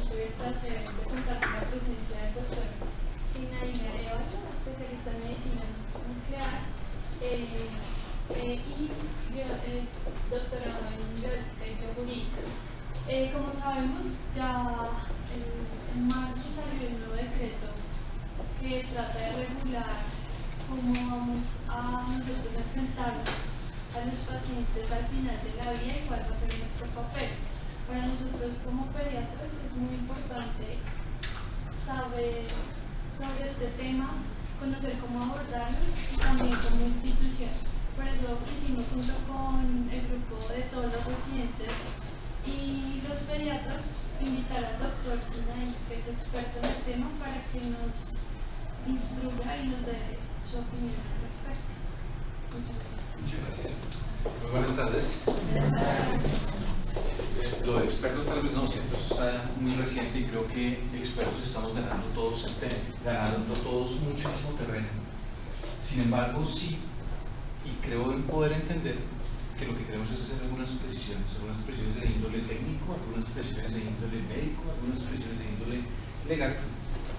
tuve el placer de contar con la presencia del doctor Sinaí Arevalo, especialista en medicina nuclear, y es doctorado en biológica y geojurídica. Como sabemos, ya en marzo salió un nuevo decreto que trata de regular cómo vamos a nosotros enfrentarnos a los pacientes al final de la vida y cuál va a ser nuestro papel. Para nosotros como pediatras es muy importante saber sobre este tema, conocer cómo abordarlos y también como institución. Por eso quisimos junto con el grupo de todos los residentes y los pediatras invitar al doctor Sinaí, que es experto en el tema, para que nos instruya y nos dé su opinión al respecto. Muchas gracias. Muchas gracias. Muy buenas tardes. Buenas tardes. Lo de expertos tal vez no, siempre eso está muy reciente y creo que expertos estamos ganando todos muchísimo terreno. Sin embargo, sí, y creo en poder entender que lo que queremos es hacer algunas precisiones de índole técnico, algunas precisiones de índole médico, algunas precisiones de índole legal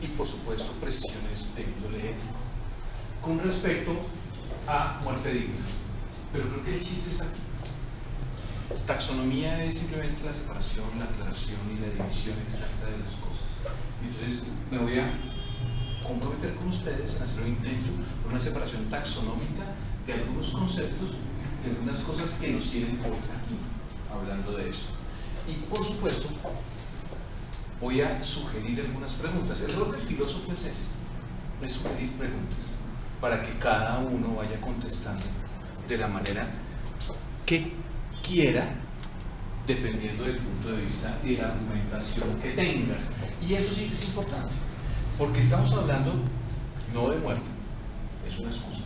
y por supuesto precisiones de índole ético con respecto a muerte digna. Pero creo que el chiste es aquí. Taxonomía es simplemente la separación, la aclaración y la división exacta de las cosas. Entonces me voy a comprometer con ustedes en hacer un intento por una separación taxonómica de algunos conceptos, de algunas cosas que nos tienen hoy aquí hablando de eso. Y por supuesto voy a sugerir algunas preguntas. El rol del filósofo es ese, es sugerir preguntas para que cada uno vaya contestando de la manera que quiera, dependiendo del punto de vista y de la argumentación que tenga. Y eso sí es importante, porque estamos hablando no de muerte, es una excusa.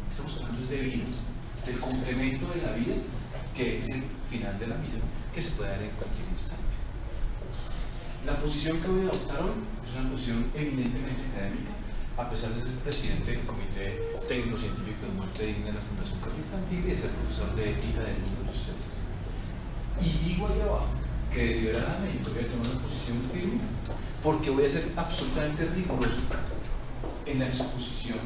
Estamos hablando de vida, del complemento de la vida, que es el final de la vida, que se puede dar en cualquier instante. La posición que voy a adoptar hoy es una posición eminentemente académica, a pesar de ser presidente del Comité Técnico-Científico de Muerte Digna de la Fundación Carlos Infantil y de ser profesor de ética del mundo de ustedes. Y digo ahí abajo que deliberadamente voy a tomar una posición firme porque voy a ser absolutamente riguroso en la exposición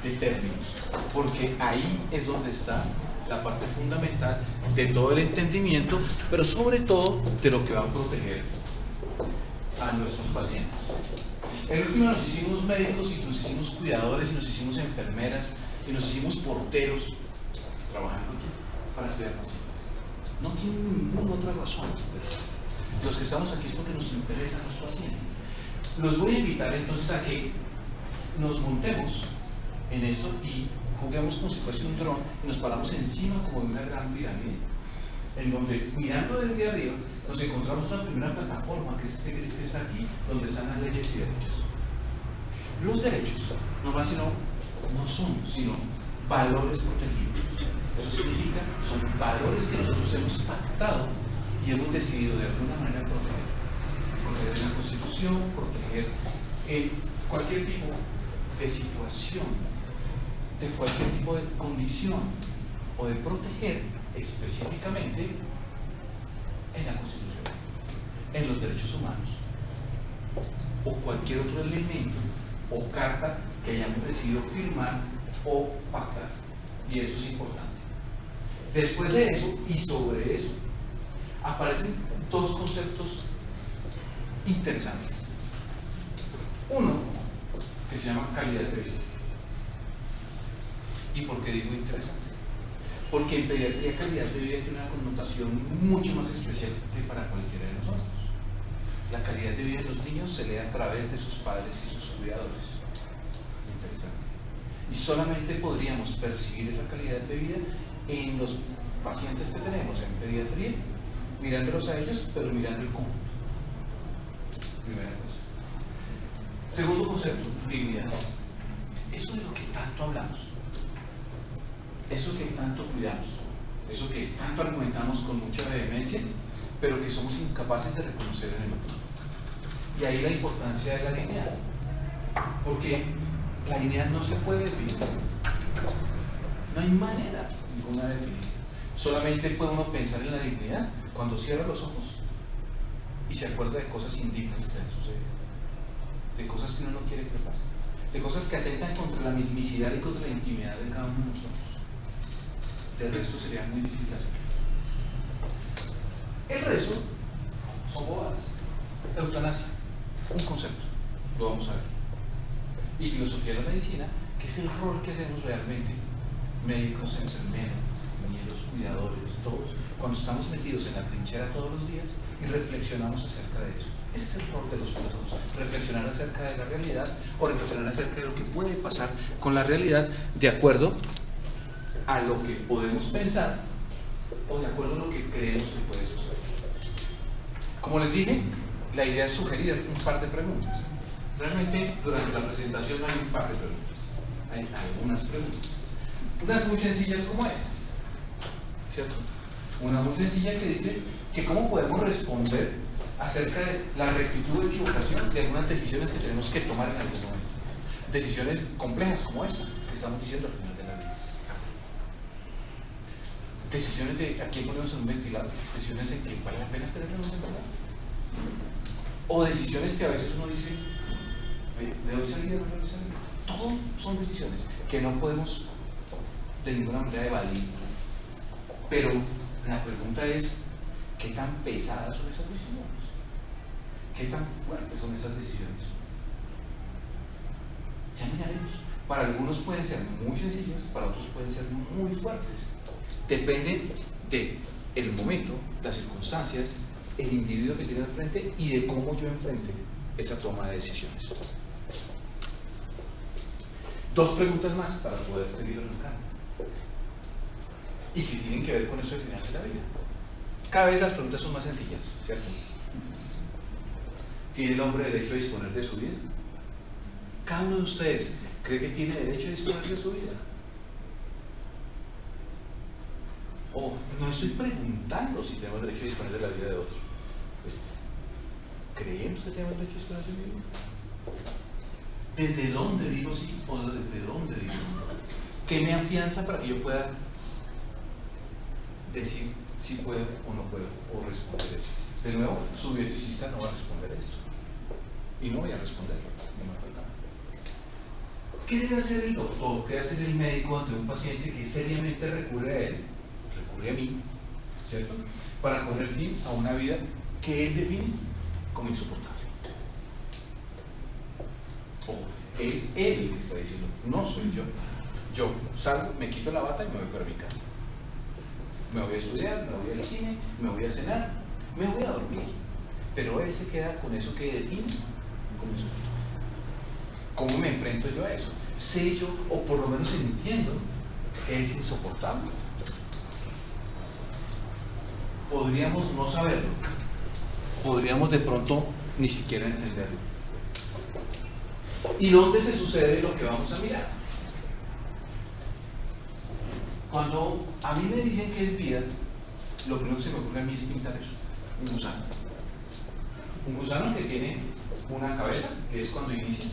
de términos, porque ahí es donde está la parte fundamental de todo el entendimiento, pero sobre todo de lo que va a proteger a nuestros pacientes. El último nos hicimos médicos y nos hicimos cuidadores y nos hicimos enfermeras y nos hicimos porteros trabajando aquí para cuidar pacientes. No tiene ninguna otra razón. Los que estamos aquí es porque nos interesan los pacientes. Los voy a invitar entonces a que nos montemos en esto y juguemos como si fuese un dron y nos paramos encima como de una gran pirámide, en donde mirando desde arriba nos encontramos una primera plataforma que es este gris que está aquí, donde están las leyes y derechos. Los derechos no son sino valores protegidos. Eso significa que son valores que nosotros hemos pactado y hemos decidido de alguna manera proteger. Proteger en la Constitución, proteger en cualquier tipo de situación, de cualquier tipo de condición, o de proteger específicamente en la Constitución, en los derechos humanos, o cualquier otro elemento o carta que hayamos decidido firmar o pactar. Y eso es importante. Después de eso y sobre eso aparecen dos conceptos interesantes. Uno que se llama calidad de vida. ¿Y por qué digo interesante? Porque en pediatría calidad de vida tiene una connotación mucho más especial que para cualquiera de nosotros. La calidad de vida de los niños se lee a través de sus padres y sus cuidadores. Interesante. Y solamente podríamos percibir esa calidad de vida en los pacientes que tenemos en pediatría, mirándolos a ellos, pero mirando el conjunto. Primera cosa. Segundo concepto, dignidad. Eso de lo que tanto hablamos, eso que tanto cuidamos, eso que tanto argumentamos con mucha vehemencia, pero que somos incapaces de reconocer en el otro. Y ahí la importancia de la dignidad, porque la dignidad no se puede definir, no hay manera ninguna de definir. Solamente puede uno pensar en la dignidad cuando cierra los ojos y se acuerda de cosas indignas que le han sucedido, de cosas que uno no quiere que pasen, de cosas que atentan contra la mismicidad y contra la intimidad de cada uno de nosotros. De resto sería muy difícil hacer. El resto son bobadas. Eutanasia, un concepto, lo vamos a ver. Y filosofía de la medicina, que es el rol que hacemos realmente, médicos, enfermeros, compañeros, cuidadores, todos, cuando estamos metidos en la trinchera todos los días y reflexionamos acerca de eso. Ese es el rol de los filósofos, reflexionar acerca de la realidad o reflexionar acerca de lo que puede pasar con la realidad de acuerdo a lo que podemos pensar o de acuerdo a lo que creemos que puede suceder. Como les dije, la idea es sugerir un par de preguntas. Realmente durante la presentación no hay un par de preguntas, hay algunas preguntas. Unas muy sencillas como estas, ¿cierto? Una muy sencilla que dice que cómo podemos responder acerca de la rectitud o equivocación de algunas decisiones que tenemos que tomar en algún momento. Decisiones complejas como esta que estamos diciendo al final de la vida. Decisiones de a quién ponemos en un ventilador, decisiones en que vale la pena tener en un ventilador. O decisiones que a veces uno dice, ¿debo salir o no debo salir? Todo son decisiones que no podemos de ninguna manera evadir. Pero la pregunta es, ¿qué tan pesadas son esas decisiones? ¿Qué tan fuertes son esas decisiones? Ya miraremos. Para algunos pueden ser muy sencillas, para otros pueden ser muy fuertes. Depende del momento, las circunstancias, el individuo que tiene al frente y de cómo yo enfrente esa toma de decisiones. Dos preguntas más para poder seguir arrancando y que tienen que ver con eso de final de la vida. Cada vez las preguntas son más sencillas, ¿cierto? ¿Tiene el hombre derecho a disponer de su vida? Cada uno de ustedes cree que tiene derecho a disponer de su vida. O no estoy preguntando si tenemos derecho a disponer de la vida de otros. Pues, ¿creemos que tenemos derecho a disponer de mi vida? ¿Desde dónde digo sí o desde dónde digo no? ¿Qué me afianza para que yo pueda decir si puedo o no puedo o responder eso? De nuevo, su bioeticista no va a responder esto. Y no voy a responderlo, no me falta nada. ¿Qué debe hacer el doctor? ¿Qué debe hacer el médico ante un paciente que seriamente recurre a él? Recurre a mí, ¿cierto? Para poner fin a una vida que él define como insoportable. O es él el que está diciendo, no soy yo. Yo salgo, me quito la bata y me voy para mi casa. Me voy a estudiar, me voy al cine, me voy a cenar, me voy a dormir. Pero él se queda con eso que define como insoportable. ¿Cómo me enfrento yo a eso? Sé yo, o por lo menos entiendo, que es insoportable. Podríamos no saberlo, podríamos de pronto ni siquiera entenderlo. ¿Y dónde se sucede lo que vamos a mirar? Cuando a mí me dicen que es vida, lo primero que se me ocurre a mí es pintar eso, un gusano. Un gusano que tiene una cabeza, que es cuando inicia,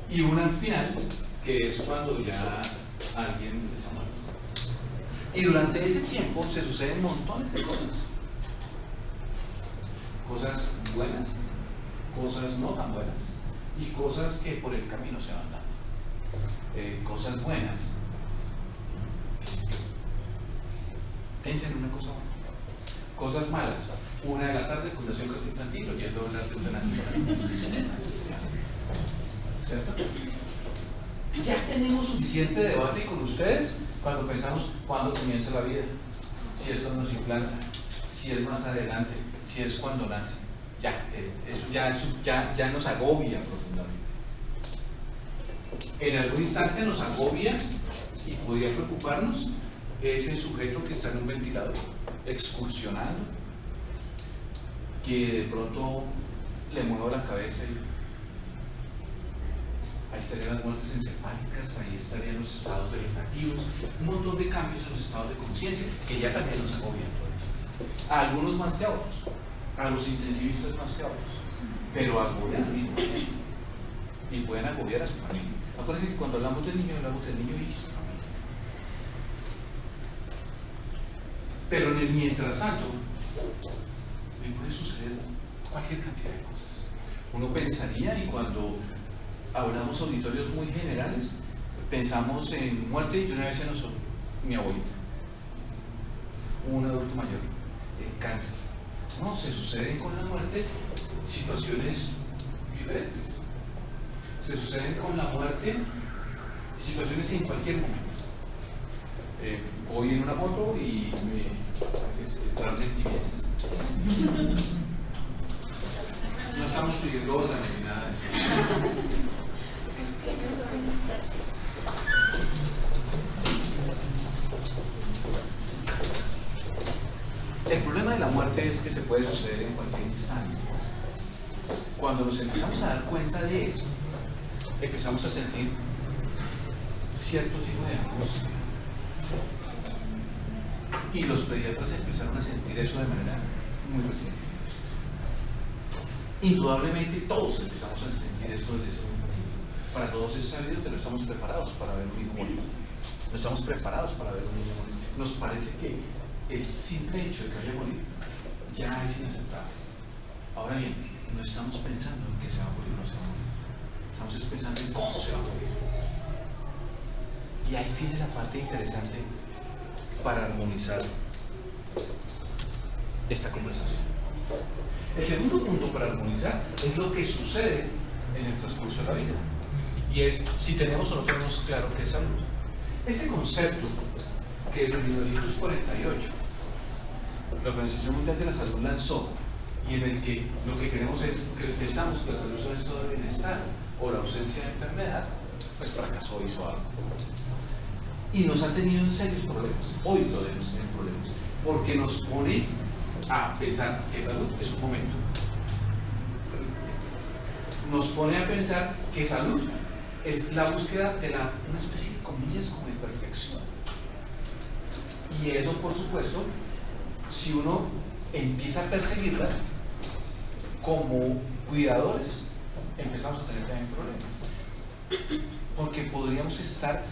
y una al final, que es cuando ya alguien está muerto. Y durante ese tiempo se suceden montones de cosas. Cosas buenas, cosas no tan buenas, y cosas que por el camino se van dando. Cosas buenas. Piensen en una cosa buena. Cosas malas. 1 de la tarde, Fundación Carta Infantil, oyendo hablar de eutanasia. ¿Cierto? Ya tenemos suficiente debate con ustedes cuando pensamos cuándo comienza la vida, si es cuando se implanta, si es más adelante, si es cuando nace. Eso ya nos agobia profundamente. En algún instante nos agobia y podría preocuparnos ese sujeto que está en un ventilador, excursionando, que de pronto le mueva la cabeza y ahí estarían las muertes encefálicas, ahí estarían los estados vegetativos, un montón de cambios en los estados de conciencia que ya también nos agobian todos. A algunos más que a otros, a los intensivistas más que a otros, pero agobian al mismo tiempo y pueden agobiar a su familia. Acuérdense que cuando hablamos del niño y su familia. Pero en el mientras tanto, le puede suceder cualquier cantidad de cosas. Uno pensaría, y cuando hablamos auditorios muy generales, pensamos en muerte y de una vez se nos mi abuelita, un adulto mayor, cáncer. No, se suceden con la muerte situaciones diferentes. Se suceden con la muerte situaciones en cualquier momento. Voy en una moto y me traen timidez. No estamos pidiendo orden ni nada de eso. El problema de la muerte es que se puede suceder en cualquier instante. Cuando nos empezamos a dar cuenta de eso, empezamos a sentir cierto tipo de angustia. Y los pediatras empezaron a sentir eso de manera muy reciente. Indudablemente todos empezamos a sentir eso desde ese momento. Para todos es sabido que no estamos preparados para ver un hijo morir. No estamos preparados para ver un niño morir. Nos parece que el simple hecho de que vaya a morir ya es inaceptable. Ahora bien, no estamos pensando en que se va a morir o no se va a morir. Estamos pensando en cómo se va a morir. Y ahí viene la parte interesante para armonizar esta conversación. El segundo punto para armonizar es lo que sucede en el transcurso de la vida. Y es si tenemos o no tenemos claro qué es salud. Ese concepto que desde 1948 la Organización Mundial de la Salud lanzó, y en el que lo que queremos es, que pensamos que la salud es un estado de bienestar o la ausencia de enfermedad, pues fracasó, hizo algo. Y nos ha tenido en serios problemas. Hoy lo tenemos en problemas. Porque nos pone a pensar que salud es un momento. Nos pone a pensar que salud es la búsqueda de una especie de comillas como de perfección. Y eso, por supuesto, si uno empieza a perseguirla como cuidadores, empezamos a tener también problemas. Porque podríamos estar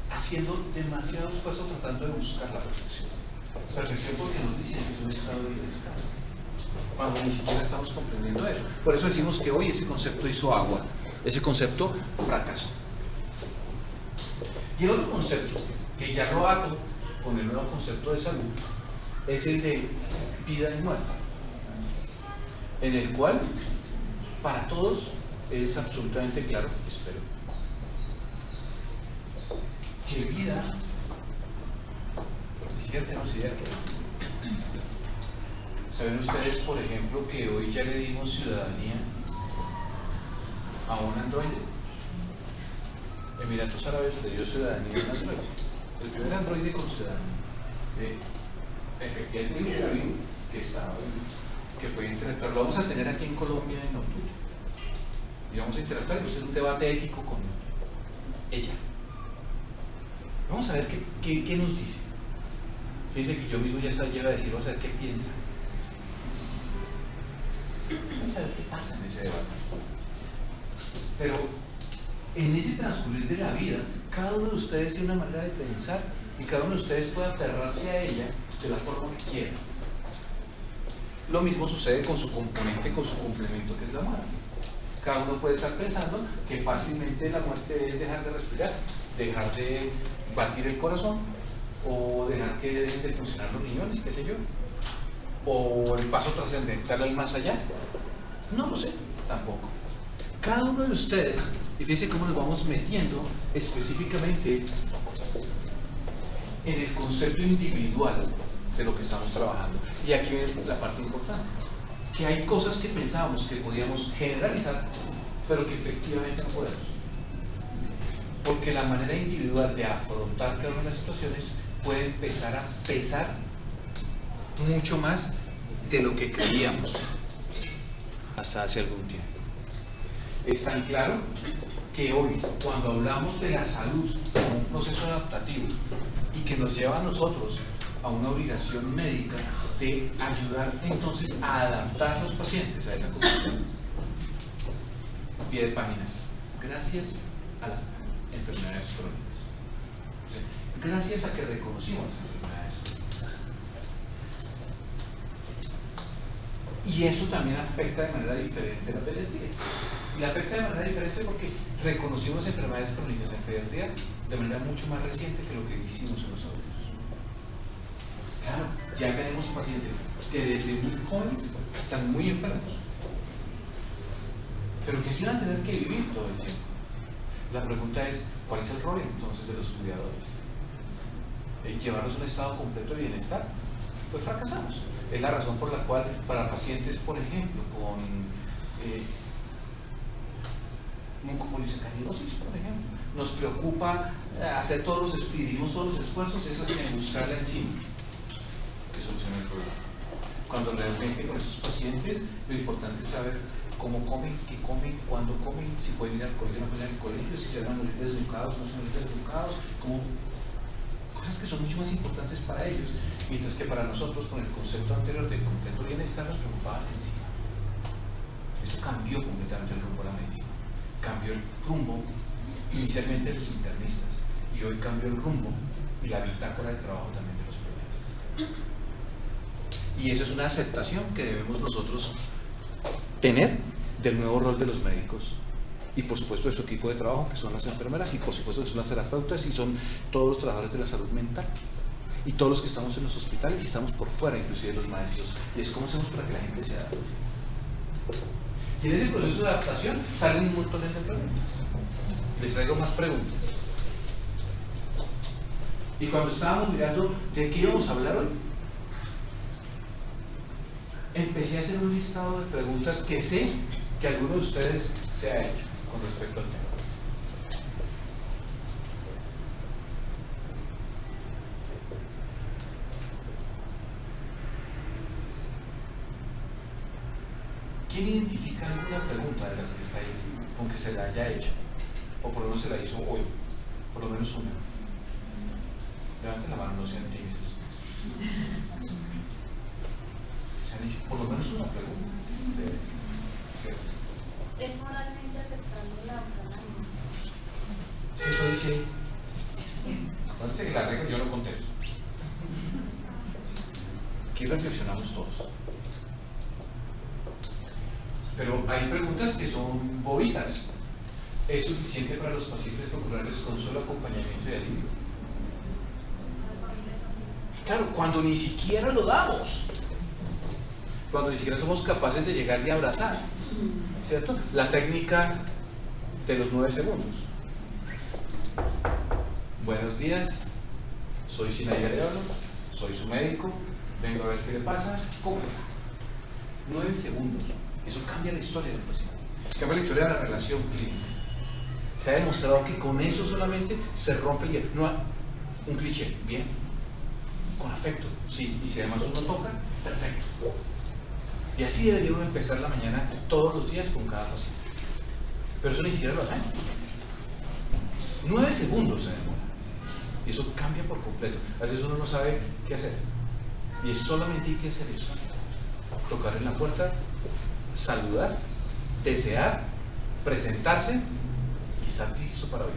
haciendo demasiado esfuerzo tratando de buscar la perfección. Perfección porque nos dicen que es un estado de bienestar, cuando ni siquiera estamos comprendiendo eso. Por eso decimos que hoy ese concepto hizo agua, ese concepto fracasó. Y el otro concepto, que ya lo ato con el nuevo concepto de salud, es el de vida y muerte, en el cual para todos es absolutamente claro, espero, que vida, ni siquiera tenemos idea qué es. ¿Saben ustedes, por ejemplo, que hoy ya le dimos ciudadanía a un androide? Emiratos Árabes le dio ciudadanía a un androide. El primer androide con ciudadanía. Efectivamente, David, que fue interactuar. Lo vamos a tener aquí en Colombia en octubre. Y vamos a interactuar, pues es un debate ético con ella. Vamos a ver qué nos dice. Fíjense que yo mismo ya llega a decir, vamos a ver qué piensa. Vamos a ver qué pasa en ese debate. Pero en ese transcurrir de la vida, cada uno de ustedes tiene una manera de pensar y cada uno de ustedes puede aferrarse a ella de la forma que quiera. Lo mismo sucede con su componente, con su complemento, que es la muerte. Cada uno puede estar pensando que fácilmente la muerte es dejar de respirar, dejar de batir el corazón, o dejar que dejen de funcionar los riñones, qué sé yo, o el paso trascendental al más allá. No lo sé, tampoco. Cada uno de ustedes, y fíjense cómo nos vamos metiendo específicamente en el concepto individual de lo que estamos trabajando. Y aquí viene la parte importante, que hay cosas que pensábamos que podíamos generalizar, pero que efectivamente no podemos. Porque la manera individual de afrontar cada una de las situaciones puede empezar a pesar mucho más de lo que creíamos hasta hace algún tiempo. Es tan claro que hoy, cuando hablamos de la salud como un proceso adaptativo y que nos lleva a nosotros a una obligación médica de ayudar entonces a adaptar a los pacientes a esa condición, pie de página, gracias a las enfermedades crónicas. Gracias a que reconocimos las enfermedades crónicas. Y eso también afecta de manera diferente la pediatría. Y la afecta de manera diferente porque reconocimos enfermedades crónicas en pediatría de manera mucho más reciente que lo que hicimos en los adultos. Claro, ya tenemos pacientes que desde muy jóvenes están muy enfermos, pero que sí van a tener que vivir todo el tiempo. La pregunta es, ¿cuál es el rol entonces de los cuidadores? ¿Llevarlos a un estado completo de bienestar? Pues fracasamos. Es la razón por la cual para pacientes, por ejemplo, con mucopolisacaridosis, por ejemplo, nos preocupa hacer todos los esfuerzos en buscar la enzima que solucione el problema. Cuando realmente con esos pacientes lo importante es saber cómo comen, qué comen, cuándo comen, si pueden ir al colegio o no pueden ir al colegio, si se van a morir desnucados o no se van a morir desnucados, cosas que son mucho más importantes para ellos, mientras que para nosotros con el concepto anterior de completo bienestar nos preocupaba la medicina. Esto cambió completamente el rumbo de la medicina, cambió el rumbo inicialmente de los internistas y hoy cambió el rumbo y la bitácora de trabajo también de los pediatras. Y esa es una aceptación que debemos nosotros tener del nuevo rol de los médicos y por supuesto de su equipo de trabajo, que son las enfermeras, y por supuesto que son las terapeutas y son todos los trabajadores de la salud mental y todos los que estamos en los hospitales y estamos por fuera, inclusive los maestros. Y es cómo hacemos para que la gente se adapte. Y en ese proceso de adaptación salen un montón de preguntas. Les traigo más preguntas. Y cuando estábamos mirando de qué íbamos a hablar hoy, empecé a hacer un listado de preguntas que sé que alguno de ustedes se ha hecho con respecto al tema. ¿Quién identifica alguna pregunta de las que está ahí con que se la haya hecho? O por lo menos se la hizo hoy, por lo menos una. Levanten la mano, no sean tímidos. Se han hecho por lo menos una pregunta. ¿Es moralmente aceptable la eutanasia? Eso dice. Antes de que la regla yo no contesto. Aquí reflexionamos todos. Pero hay preguntas que son bobitas. ¿Es suficiente para los pacientes procurarles consuelo, acompañamiento y alivio? Claro, cuando ni siquiera lo damos. Cuando ni siquiera somos capaces de llegar y abrazar. ¿Cierto? La técnica de los 9 segundos. Buenos días, soy Sinaí Arevalo, soy su médico, vengo a ver qué le pasa, ¿cómo está? 9 segundos. Eso cambia la historia del paciente, cambia la historia de la relación clínica. Se ha demostrado que con eso solamente se rompe el hielo. No, un cliché, bien, con afecto, sí, y si además uno toca, perfecto. Y así debería uno empezar la mañana todos los días con cada paciente. Pero eso ni siquiera lo hacen. 9 segundos se demora. Y eso cambia por completo. A veces uno no sabe qué hacer. Y solamente hay que hacer eso. Tocar en la puerta, saludar, desear, presentarse y estar listo para oír.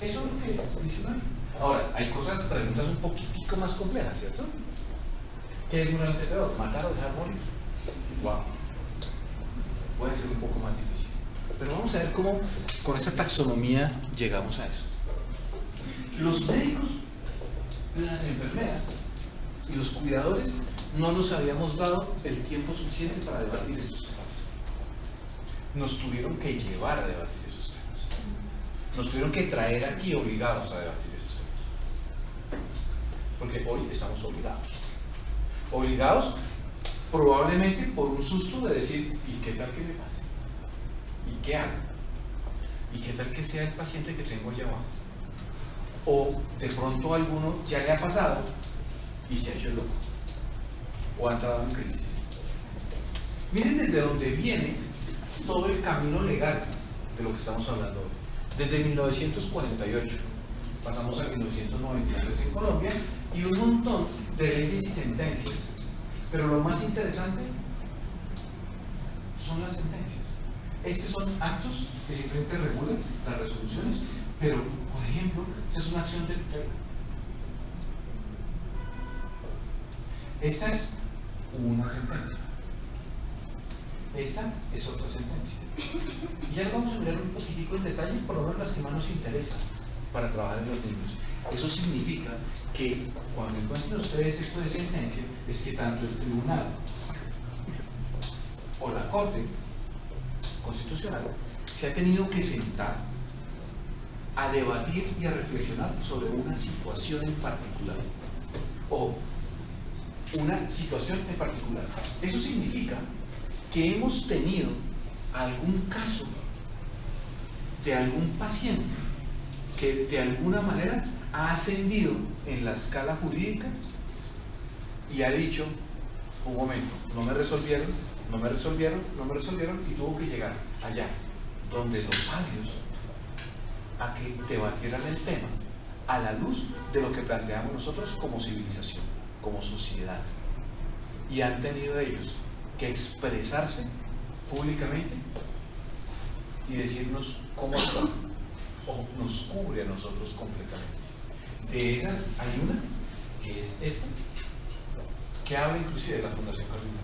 Eso es lo que es adicional. Ahora, hay preguntas un poquitico más complejas, ¿cierto? ¿Qué es moralmente peor? ¿Matar o dejar morir? Wow. Puede ser un poco más difícil. Pero vamos a ver cómo con esa taxonomía llegamos a eso. Los médicos, las enfermeras y los cuidadores no nos habíamos dado el tiempo suficiente para debatir estos temas. Nos tuvieron que llevar a debatir esos temas. Nos tuvieron que traer aquí obligados a debatir esos temas. Porque hoy estamos obligados. Obligados probablemente por un susto de decir, ¿y qué tal que me pase? ¿Y qué hago? ¿Y qué tal que sea el paciente que tengo allá abajo? O de pronto a alguno ya le ha pasado y se ha hecho loco o ha entrado en crisis. Miren desde dónde viene todo el camino legal de lo que estamos hablando hoy. Desde 1948 pasamos a 1993 en Colombia y un montón de leyes y sentencias, pero lo más interesante son las sentencias. Estos son actos que simplemente regulan las resoluciones, pero por ejemplo, esta es una acción de tutela. Esta es una sentencia. Esta es otra sentencia. Y ya lo vamos a mirar un poquitico en detalle, por lo menos las que más nos interesan para trabajar en los niños. Eso significa que cuando encuentren ustedes esto de sentencia, es que tanto el tribunal o la Corte Constitucional se ha tenido que sentar a debatir y a reflexionar sobre una situación en particular. O una situación en particular. Eso significa que hemos tenido algún caso de algún paciente que de alguna manera ha ascendido en la escala jurídica y ha dicho, un momento, no me resolvieron y tuvo que llegar allá donde los sabios a que debatieran el tema a la luz de lo que planteamos nosotros como civilización, como sociedad, y han tenido ellos que expresarse públicamente y decirnos cómo actuar, o nos cubre a nosotros completamente. De esas hay una que es esta, que habla inclusive de la Fundación Carlos Magno,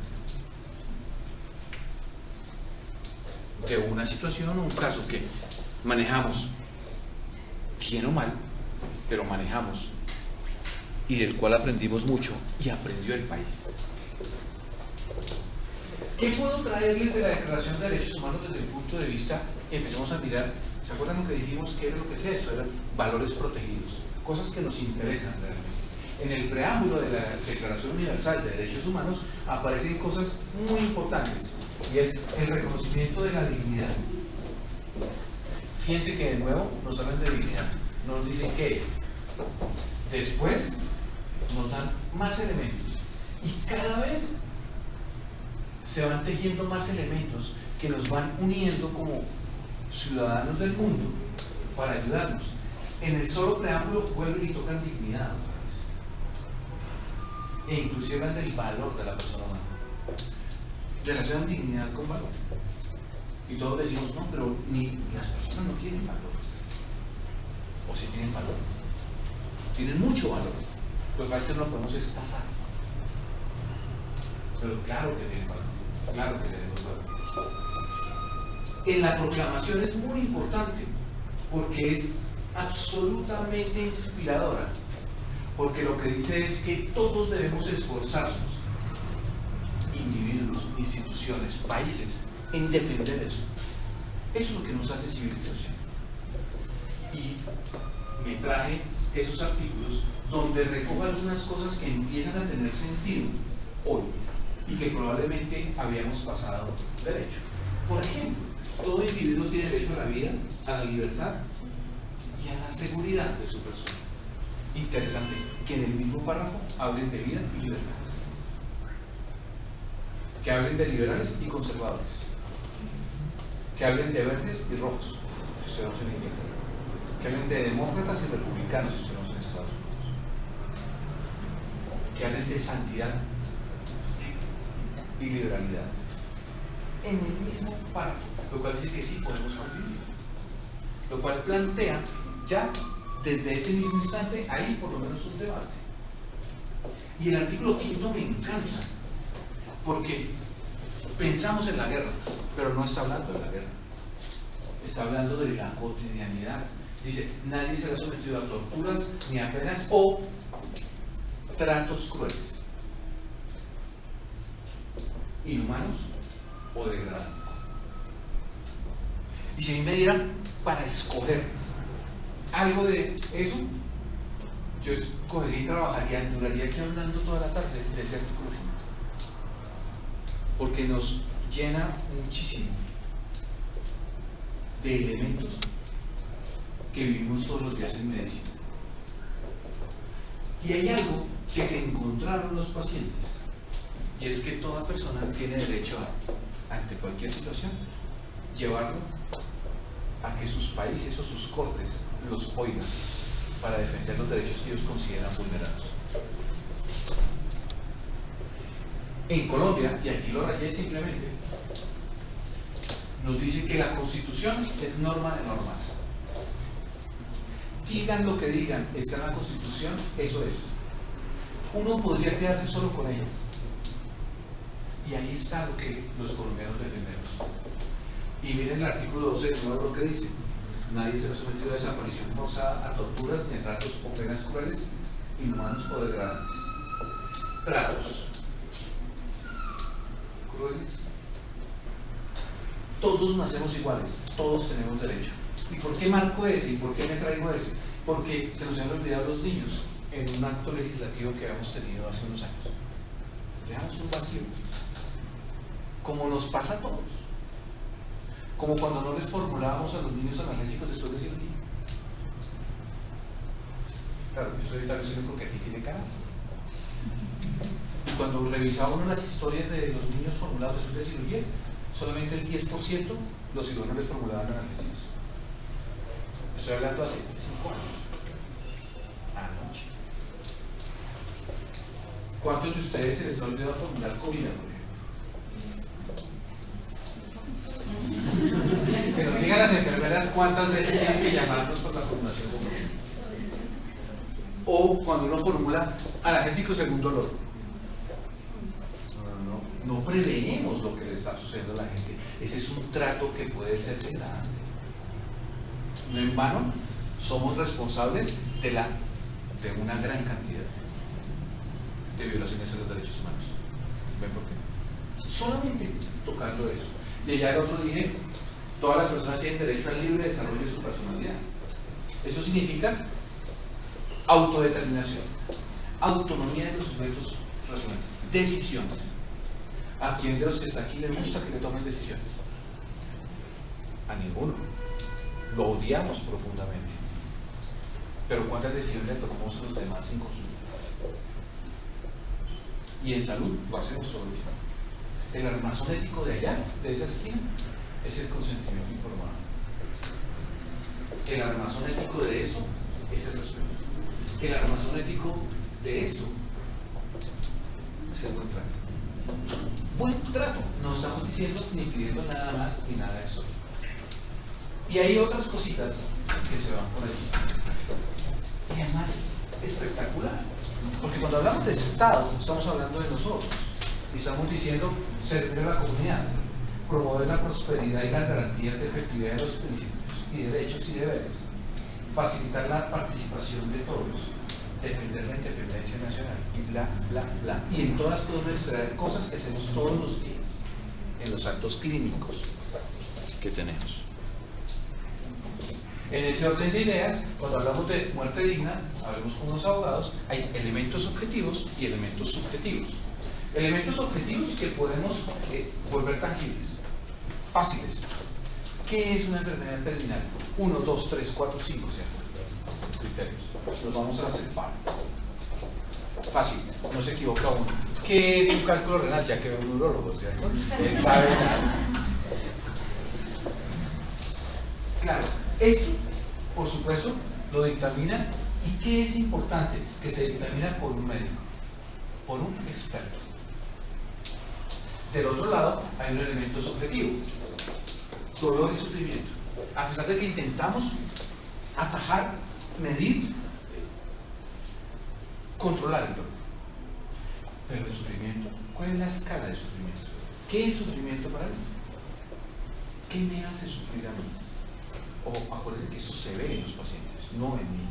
de una situación o un caso que manejamos bien o mal, pero manejamos, y del cual aprendimos mucho y aprendió el país. ¿Qué puedo traerles de la Declaración de Derechos Humanos desde el punto de vista? Empecemos a mirar, ¿se acuerdan lo que dijimos? ¿Qué era lo que es eso? Eran valores protegidos, cosas que nos interesan realmente. En el preámbulo de la Declaración Universal de Derechos Humanos aparecen cosas muy importantes, y es el reconocimiento de la dignidad. Fíjense que de nuevo nos hablan de dignidad, nos dicen qué es. Después nos dan más elementos, y cada vez se van tejiendo más elementos que nos van uniendo como ciudadanos del mundo para ayudarnos. En el solo preámbulo vuelven y tocan dignidad otra vez, e inclusive hablan del valor de la persona humana, relacionan dignidad con valor, y todos decimos no, pero ni las personas no tienen valor, o si tienen valor, tienen mucho valor, lo que pasa es que no lo podemos tasar, pero claro que tienen valor, claro que tenemos valor. En la proclamación es muy importante porque es absolutamente inspiradora, porque lo que dice es que todos debemos esforzarnos, individuos, instituciones, países, en defender eso. Eso es lo que nos hace civilización. Y me traje esos artículos donde recojo algunas cosas que empiezan a tener sentido hoy y que probablemente habíamos pasado derecho. Por ejemplo, todo individuo tiene derecho a la vida, a la libertad y a la seguridad de su persona. Interesante que en el mismo párrafo hablen de vida y libertad, que hablen de liberales y conservadores, que hablen de verdes y rojos, si ustedes no se me indican, que hablen de demócratas y republicanos, si ustedes no en Estados Unidos, que hablen de santidad y liberalidad en el mismo párrafo, lo cual dice que sí podemos convivir, lo cual plantea ya desde ese mismo instante ahí por lo menos un debate. Y el artículo 5 me encanta porque pensamos en la guerra, pero no está hablando de la guerra, está hablando de la cotidianidad. Dice, nadie será sometido a torturas ni a penas o tratos crueles, inhumanos o degradantes. Y si a mí me dieran para escoger algo de eso, yo escogería y trabajaría, duraría aquí hablando toda la tarde de ese artículo 5, porque nos llena muchísimo de elementos que vivimos todos los días en medicina. Y hay algo que se encontraron los pacientes, y es que toda persona tiene derecho a, ante cualquier situación, llevarlo a que sus países o sus cortes los oigan para defender los derechos que ellos consideran vulnerados. En Colombia, y aquí lo rayé simplemente, nos dice que la Constitución es norma de normas. Digan lo que digan, está en la Constitución, eso es. Uno podría quedarse solo con ella Y ahí está lo que los colombianos defendemos. Y miren el artículo 12 del nuevo lo que dice: nadie será sometido a desaparición forzada, a torturas, ni a tratos o penas crueles, inhumanos o degradantes. Tratos crueles. Todos nacemos iguales, todos tenemos derecho. ¿Y por qué marco ese? ¿Y por qué me traigo ese? Porque se nos han olvidado los niños en un acto legislativo que habíamos tenido hace unos años. Dejamos un vacío, como nos pasa a todos, como cuando no les formulábamos a los niños analgésicos después de cirugía. Claro, yo soy tal vez el único que aquí tiene caras. Y cuando revisaba uno las historias de los niños formulados después de cirugía, solamente el 10% los cirujanos les formulaban analgésicos. Estoy hablando hace 5 años. Anoche. ¿Cuántos de ustedes se les ha olvidado formular comida, por ejemplo? Que nos digan las enfermeras cuántas veces tienen que llamarnos por la formulación de comida. O cuando uno formula analgésico según dolor. No prevenimos lo que le está sucediendo a la gente. Ese es un trato que puede ser degradante. No en vano somos responsables de una gran cantidad de violaciones a los derechos humanos. ¿Ven por qué? Solamente tocando eso. Y ya el otro dije, todas las personas tienen derecho al libre desarrollo de su personalidad. Eso significa autodeterminación, autonomía de los sujetos racionales, decisiones. ¿A quién de los que está aquí le gusta que le tomen decisiones? A ninguno. Lo odiamos profundamente. Pero ¿cuántas decisiones le tomamos a los demás sin consultas? Y en salud lo hacemos todo el tiempo. El armazón ético de allá, de esa esquina, es el consentimiento informado. El armazón ético de eso es el respeto. El armazón ético de esto es el buen trato. Buen trato, no estamos diciendo ni pidiendo nada más ni nada exótico. Y hay otras cositas que se van por allí. Y además, espectacular. Porque cuando hablamos de Estado, estamos hablando de nosotros. Y estamos diciendo servir a la comunidad, promover la prosperidad y la garantía de efectividad de los principios y derechos y deberes, facilitar la participación de todos, defender la independencia nacional y bla, bla, bla. Y en todas podemos extraer cosas que hacemos todos los días, en los actos clínicos que tenemos. En ese orden de ideas, cuando hablamos de muerte digna, hablamos con los abogados, hay elementos objetivos y elementos subjetivos. Elementos objetivos que podemos volver tangibles, fáciles. ¿Qué es una enfermedad terminal? 1, 2, 3, 4, 5, ¿cierto? Criterios. Los vamos a separar. Fácil, no se equivoca uno. ¿Qué es un cálculo renal? Ya que veo un urólogo, ¿cierto? Él sabe. Claro, esto, por supuesto, lo dictamina. ¿Y qué es importante? Que se dictamina por un médico, por un experto. Del otro lado, hay un elemento subjetivo: dolor y sufrimiento. A pesar de que intentamos atajar, medir, controlar el dolor. Pero el sufrimiento, ¿cuál es la escala de sufrimiento? ¿Qué es sufrimiento para mí? ¿Qué me hace sufrir a mí? O acuérdense que esto se ve en los pacientes, no en mí.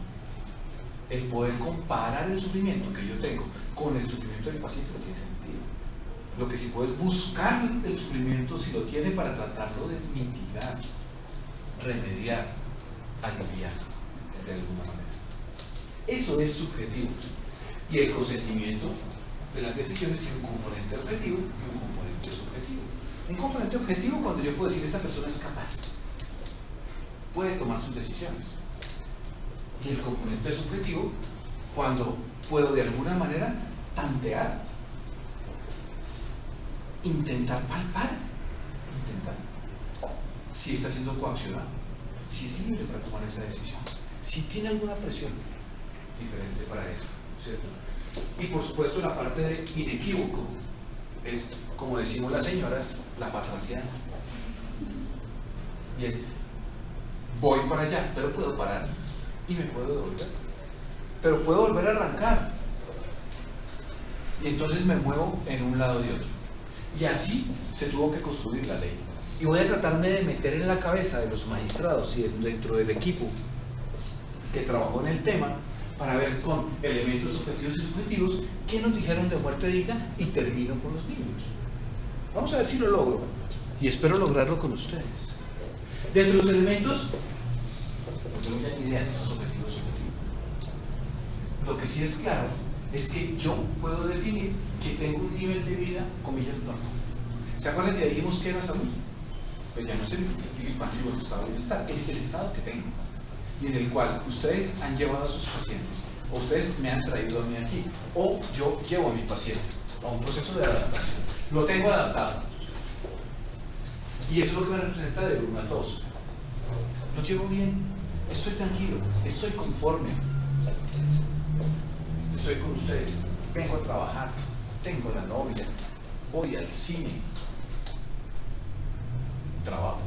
El poder comparar el sufrimiento que yo tengo con el sufrimiento del paciente no tiene sentido. Lo que sí puedo es buscar el sufrimiento, si lo tiene, para tratarlo de mitigar, remediar, aliviar de alguna manera. Eso es subjetivo. Y el consentimiento de las decisiones tiene un componente objetivo y un componente subjetivo. Un componente objetivo cuando yo puedo decir: esta persona es capaz, puede tomar sus decisiones. Y el componente subjetivo cuando puedo de alguna manera tantear, intentar palpar, si está siendo coaccionado, si es libre para tomar esa decisión, si tiene alguna presión diferente para eso, ¿cierto? Y por supuesto la parte de inequívoco es, como decimos las señoras, la patraciana. Y es: voy para allá, pero puedo parar y me puedo devolver, pero puedo volver a arrancar, y entonces me muevo en un lado y otro. Y así se tuvo que construir la ley. Y voy a tratarme de meter en la cabeza de los magistrados y dentro del equipo que trabajó en el tema para ver con elementos objetivos y subjetivos qué nos dijeron de muerte digna, y termino con los niños. Vamos a ver si lo logro y espero lograrlo con ustedes. Dentro de los elementos, no tengo ya ni idea si son objetivos o subjetivos. Lo que sí es claro es que yo puedo definir que tengo un nivel de vida, comillas, normal. ¿Se acuerdan que dijimos que era salud? Pues ya no es el máximo estado de bienestar, es el estado que tengo y en el cual ustedes han llevado a sus pacientes, o ustedes me han traído a mí aquí, o yo llevo a mi paciente a un proceso de adaptación. Lo tengo adaptado. Y eso es lo que me representa de 1 a 2. Lo llevo bien, estoy tranquilo, estoy conforme, estoy con ustedes, vengo a trabajar, tengo la novia, voy al cine, trabajo.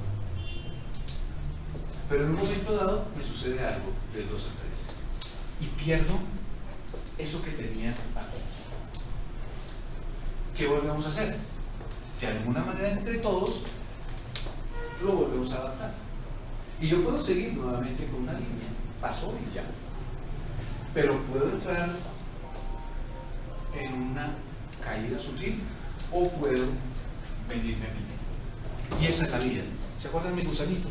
Pero en un momento dado me sucede algo del 2 a 3 y pierdo eso que tenía aquí. ¿Qué volvemos a hacer? De alguna manera entre todos lo volvemos a adaptar. Y yo puedo seguir nuevamente con una línea, pasó y ya. Pero puedo entrar en una caída sutil o puedo venirme a mí. Y esa es la vida. ¿Se acuerdan mi gusanito?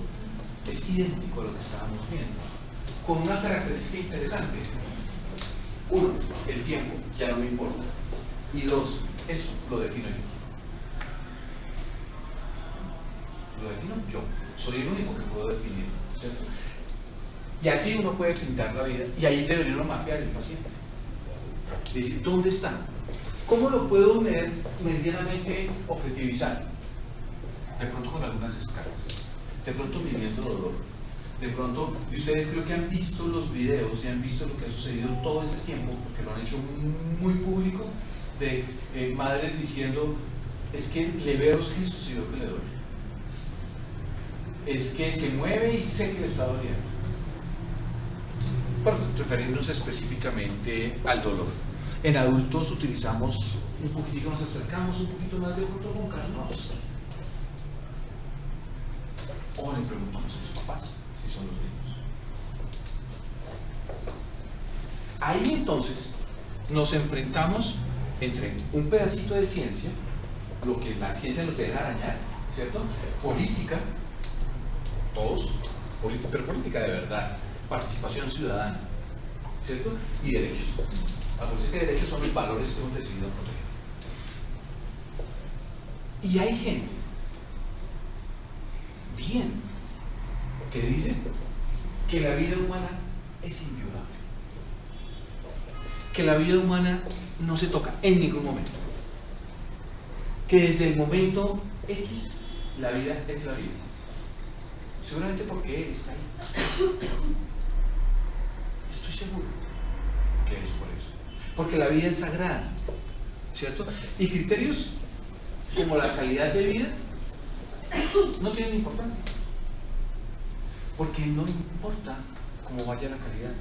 Es idéntico a lo que estábamos viendo, con una característica interesante. 1, el tiempo, ya no me importa. Y 2, eso lo defino yo. Lo defino yo. Soy el único que puedo definir, ¿cierto? Y así uno puede pintar la vida, y ahí debería uno mapear el paciente. Decir, ¿dónde está? ¿Cómo lo puedo medianamente objetivizar? De pronto con algunas escalas, de pronto midiendo dolor, de pronto, y ustedes creo que han visto los videos y han visto lo que ha sucedido todo este tiempo, porque lo han hecho muy público, de madres diciendo, es que le veo los gestos y veo que le duele, es que se mueve y sé que le está doliendo. Bueno, refiriéndonos específicamente al dolor. En adultos utilizamos un poquitico, nos acercamos un poquito más de pronto con Carlos. O le preguntamos a los papás si son los niños. Ahí entonces nos enfrentamos entre un pedacito de ciencia, lo que la ciencia nos deja arañar, ¿cierto? Política, todos, pero política de verdad, participación ciudadana, ¿cierto? Y derechos. Acuérdense que derechos son los valores que hemos decidido proteger. Y hay gente bien que dice que la vida humana es inviolable, que la vida humana no se toca en ningún momento, que desde el momento X la vida es la vida, seguramente porque él está ahí. Estoy seguro que es por eso, porque la vida es sagrada, ¿cierto? Y criterios como la calidad de vida no tienen importancia, porque no importa cómo vaya la calidad,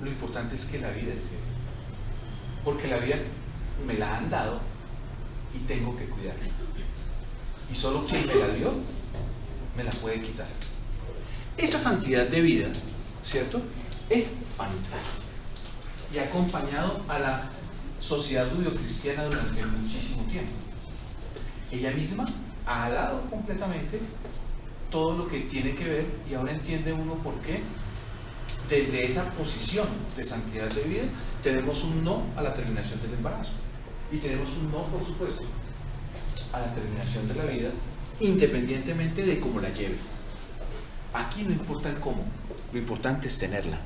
lo importante es que la vida esté, porque la vida me la han dado y tengo que cuidarla, y solo quien me la dio me la puede quitar. Esa santidad de vida, ¿cierto?, es fantástica y ha acompañado a la sociedad judio-cristiana durante muchísimo tiempo. Ella misma ha alado completamente todo lo que tiene que ver, y ahora entiende uno por qué desde esa posición de santidad de vida tenemos un no a la terminación del embarazo y tenemos un no, por supuesto, a la terminación de la vida, independientemente de cómo la lleve. Aquí no importa el cómo, lo importante es tenerla.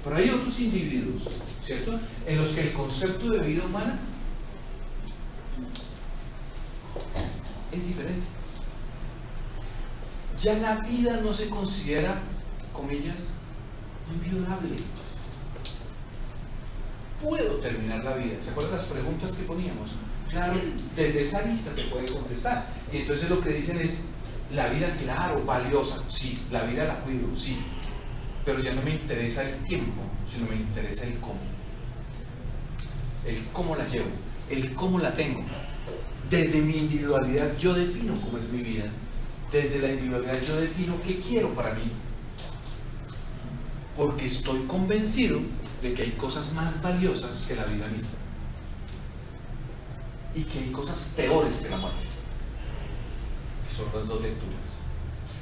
Pero hay otros individuos, ¿cierto?, en los que el concepto de vida humana es diferente. Ya la vida no se considera, comillas, inviolable. ¿Puedo terminar la vida? ¿Se acuerdan las preguntas que poníamos? Claro, desde esa lista se puede contestar. Y entonces lo que dicen es, la vida, claro, valiosa, sí, la vida la cuido, sí, pero ya no me interesa el tiempo, sino me interesa el cómo la llevo, el cómo la tengo. Desde mi individualidad yo defino cómo es mi vida. Desde la individualidad yo defino qué quiero para mí. Porque estoy convencido de que hay cosas más valiosas que la vida misma. Y que hay cosas peores que la muerte. Que son las dos lecturas.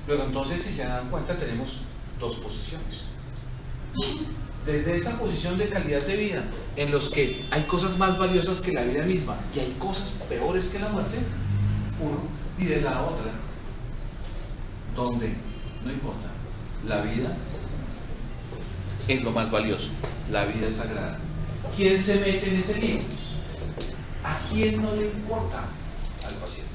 Luego entonces, si se dan cuenta, tenemos dos posiciones. Desde esta posición de calidad de vida, en los que hay cosas más valiosas que la vida misma y hay cosas peores que la muerte, uno, y de la otra, donde no importa, la vida es lo más valioso, la vida es sagrada. ¿Quién se mete en ese lío? ¿A quién no le importa? Al paciente.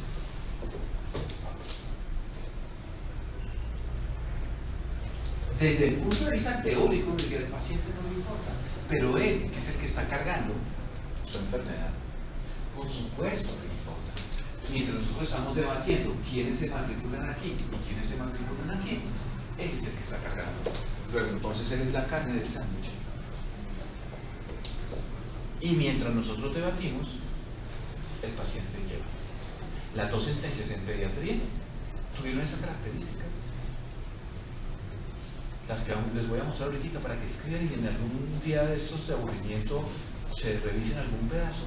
Desde el punto de vista teórico, de que al paciente no le importa, pero él, que es el que está cargando su enfermedad, por supuesto que le importa. Mientras nosotros estamos debatiendo quiénes se matriculan aquí y quiénes se matriculan aquí, él es el que está cargando. Luego entonces él es la carne del sándwich. Y mientras nosotros debatimos, el paciente lleva. Las dos sentencias en pediatría tuvieron esa característica. Las que les voy a mostrar ahorita para que escriban y en algún día de estos de aburrimiento se revisen algún pedazo,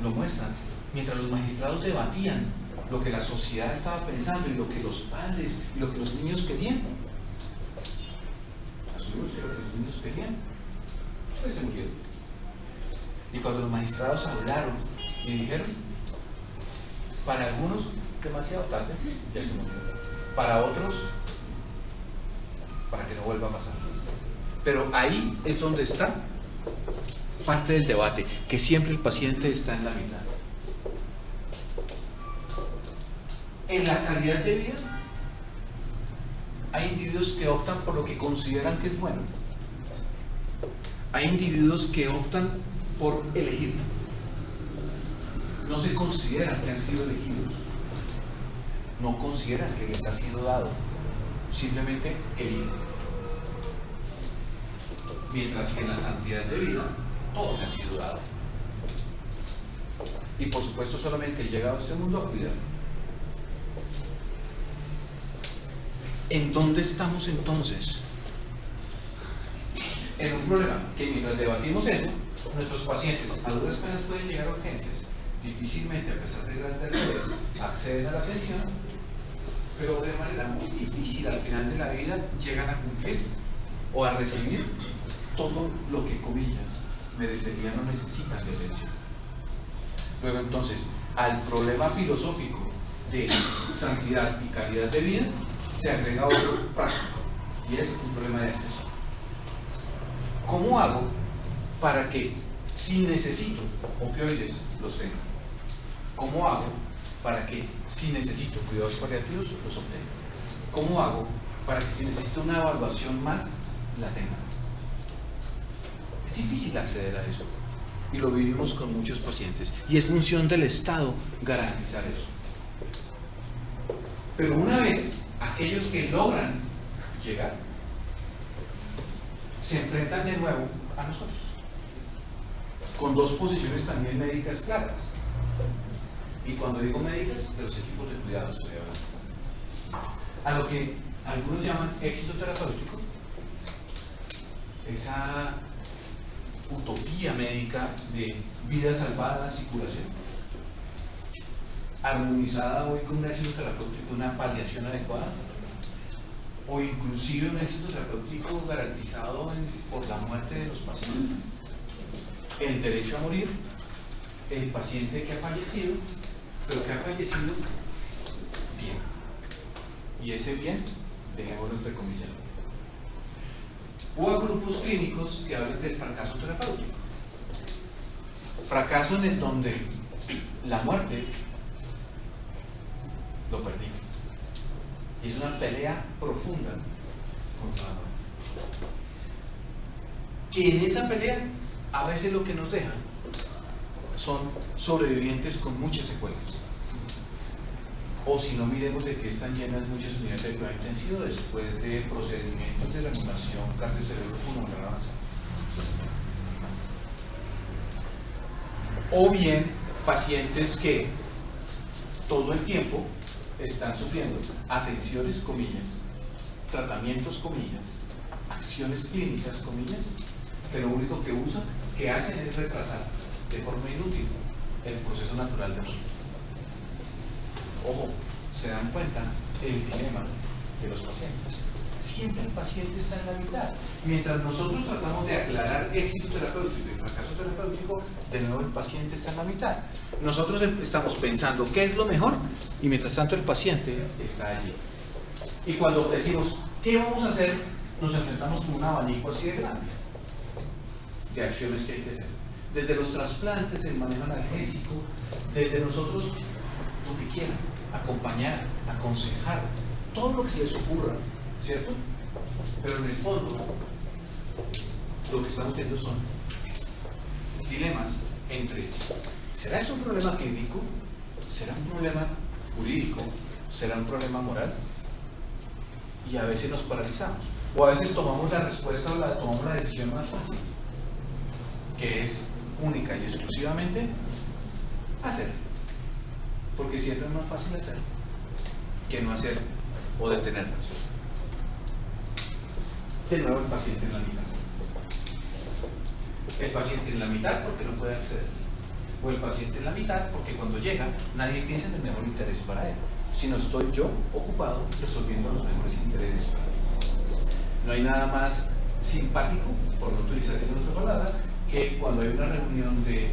lo muestran. Mientras los magistrados debatían lo que la sociedad estaba pensando y lo que los padres y lo que los niños querían, asumimos que lo que los niños querían, pues se murieron. Y cuando los magistrados hablaron y dijeron, para algunos demasiado tarde, ya se murió. Para otros, para que no vuelva a pasar. Pero ahí es donde está parte del debate, que siempre el paciente está en la mitad. En la calidad de vida hay individuos que optan por lo que consideran que es bueno. Hay individuos que optan por elegir. No se consideran que han sido elegidos. No consideran que les ha sido dado. Simplemente eligen. Mientras que en la santidad de vida todo le ha sido dado. Y por supuesto solamente he llegado a este mundo a cuidar. ¿En dónde estamos entonces? En un problema que mientras debatimos eso, nuestros pacientes a duras penas pueden llegar a urgencias, difícilmente a pesar de gran interés acceden a la atención, pero de manera muy difícil al final de la vida llegan a cumplir o a recibir todo lo que, comillas, merecerían o necesitan de atención. Luego entonces, al problema filosófico de santidad y calidad de vida se agrega otro práctico, y es un problema de acceso. ¿Cómo hago para que, si necesito opioides, los tenga? ¿Cómo hago para que, si necesito cuidados paliativos, los obtenga? ¿Cómo hago para que, si necesito una evaluación más, la tenga? Es difícil acceder a eso, y lo vivimos con muchos pacientes, y es función del Estado garantizar eso. Pero una vez aquellos que logran llegar se enfrentan de nuevo a nosotros con dos posiciones también médicas claras. Y cuando digo médicas, de los equipos de cuidados estoy hablando. A lo que algunos llaman éxito terapéutico, esa utopía médica de vidas salvadas y curación, armonizada hoy con un éxito terapéutico, una paliación adecuada, o inclusive un éxito terapéutico garantizado por la muerte de los pacientes, el derecho a morir, el paciente que ha fallecido, pero que ha fallecido bien, y ese bien, dejémoslo entre comillas. O a grupos clínicos que hablan del fracaso terapéutico, fracaso en el donde la muerte lo perdí. Y es una pelea profunda contra la muerte. Que en esa pelea, a veces lo que nos dejan son sobrevivientes con muchas secuelas. O si no, miremos de que están llenas muchas unidades de cuidado intensivo después de procedimientos de reanimación cardiocerebropulmonar avanzada. O bien, pacientes que todo el tiempo están sufriendo atenciones, comillas, tratamientos, comillas, acciones clínicas, comillas, que lo único que hacen es retrasar de forma inútil el proceso natural de nosotros. Ojo, se dan cuenta el dilema de los pacientes. Siempre el paciente está en la mitad. Mientras nosotros tratamos de aclarar éxito terapéutico y fracaso terapéutico, de nuevo el paciente está en la mitad. Nosotros estamos pensando qué es lo mejor y mientras tanto el paciente está allí. Y cuando decimos qué vamos a hacer, nos enfrentamos con un abanico así de grande de acciones que hay que hacer. Desde los trasplantes, el manejo analgésico, desde nosotros lo que quieran, acompañar, aconsejar, todo lo que se les ocurra, ¿cierto? Pero en el fondo, lo que estamos viendo son dilemas entre, ¿será eso un problema clínico? ¿Será un problema jurídico? ¿Será un problema moral? Y a veces nos paralizamos. O a veces tomamos la respuesta o tomamos la decisión más fácil, que es única y exclusivamente hacer. Porque siempre es más fácil hacer que no hacer o detenernos. De nuevo el paciente en la mitad. El paciente en la mitad porque no puede acceder. O el paciente en la mitad porque cuando llega nadie piensa en el mejor interés para él, sino estoy yo ocupado resolviendo los mejores intereses para él. No hay nada más simpático, por no utilizar ninguna otra palabra, que cuando hay una reunión de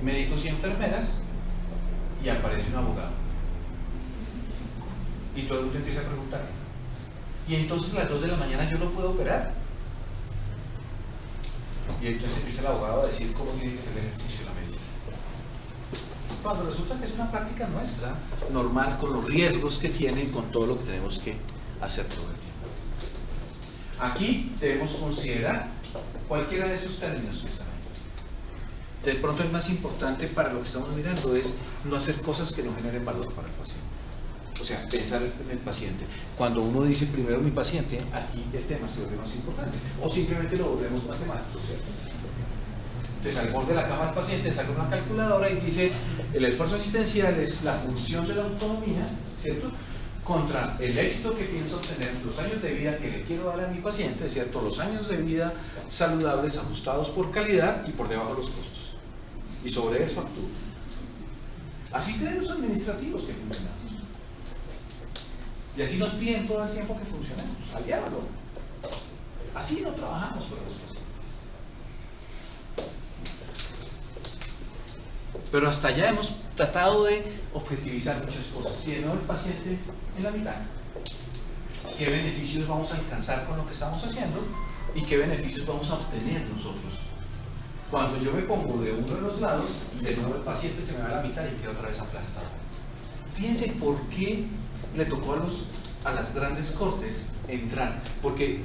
médicos y enfermeras y aparece un abogado y todo el mundo empieza a preguntar, y entonces a las 2 de la mañana yo no puedo operar, y entonces empieza el abogado a decir cómo tiene que ser el ejercicio de la medicina, cuando resulta que es una práctica nuestra normal, con los riesgos que tiene y con todo lo que tenemos que hacer todo el tiempo. Aquí debemos considerar cualquiera de esos términos que están ahí. De pronto el más importante para lo que estamos mirando es no hacer cosas que no generen valor para el paciente. O sea, pensar en el paciente. Cuando uno dice primero mi paciente, aquí el tema se vuelve más importante. O simplemente lo volvemos matemático, ¿cierto? Entonces al borde de la cama del paciente saca una calculadora y dice el esfuerzo asistencial es la función de la autonomía, ¿cierto?, contra el éxito que pienso obtener, los años de vida que le quiero dar a mi paciente, ¿cierto?, los años de vida saludables, ajustados por calidad y por debajo de los costos. Y sobre eso actúo. Así creen los administrativos que funcionamos. Y así nos piden todo el tiempo que funcionemos, al diablo. Así no trabajamos por los pacientes. Pero hasta allá hemos tratado de objetivizar muchas cosas. Y de nuevo el paciente en la mitad. ¿Qué beneficios vamos a alcanzar con lo que estamos haciendo? ¿Y qué beneficios vamos a obtener nosotros? Cuando yo me pongo de uno de los lados, de nuevo el paciente se me va a la mitad y queda otra vez aplastado. Fíjense por qué le tocó a las grandes cortes entrar. Porque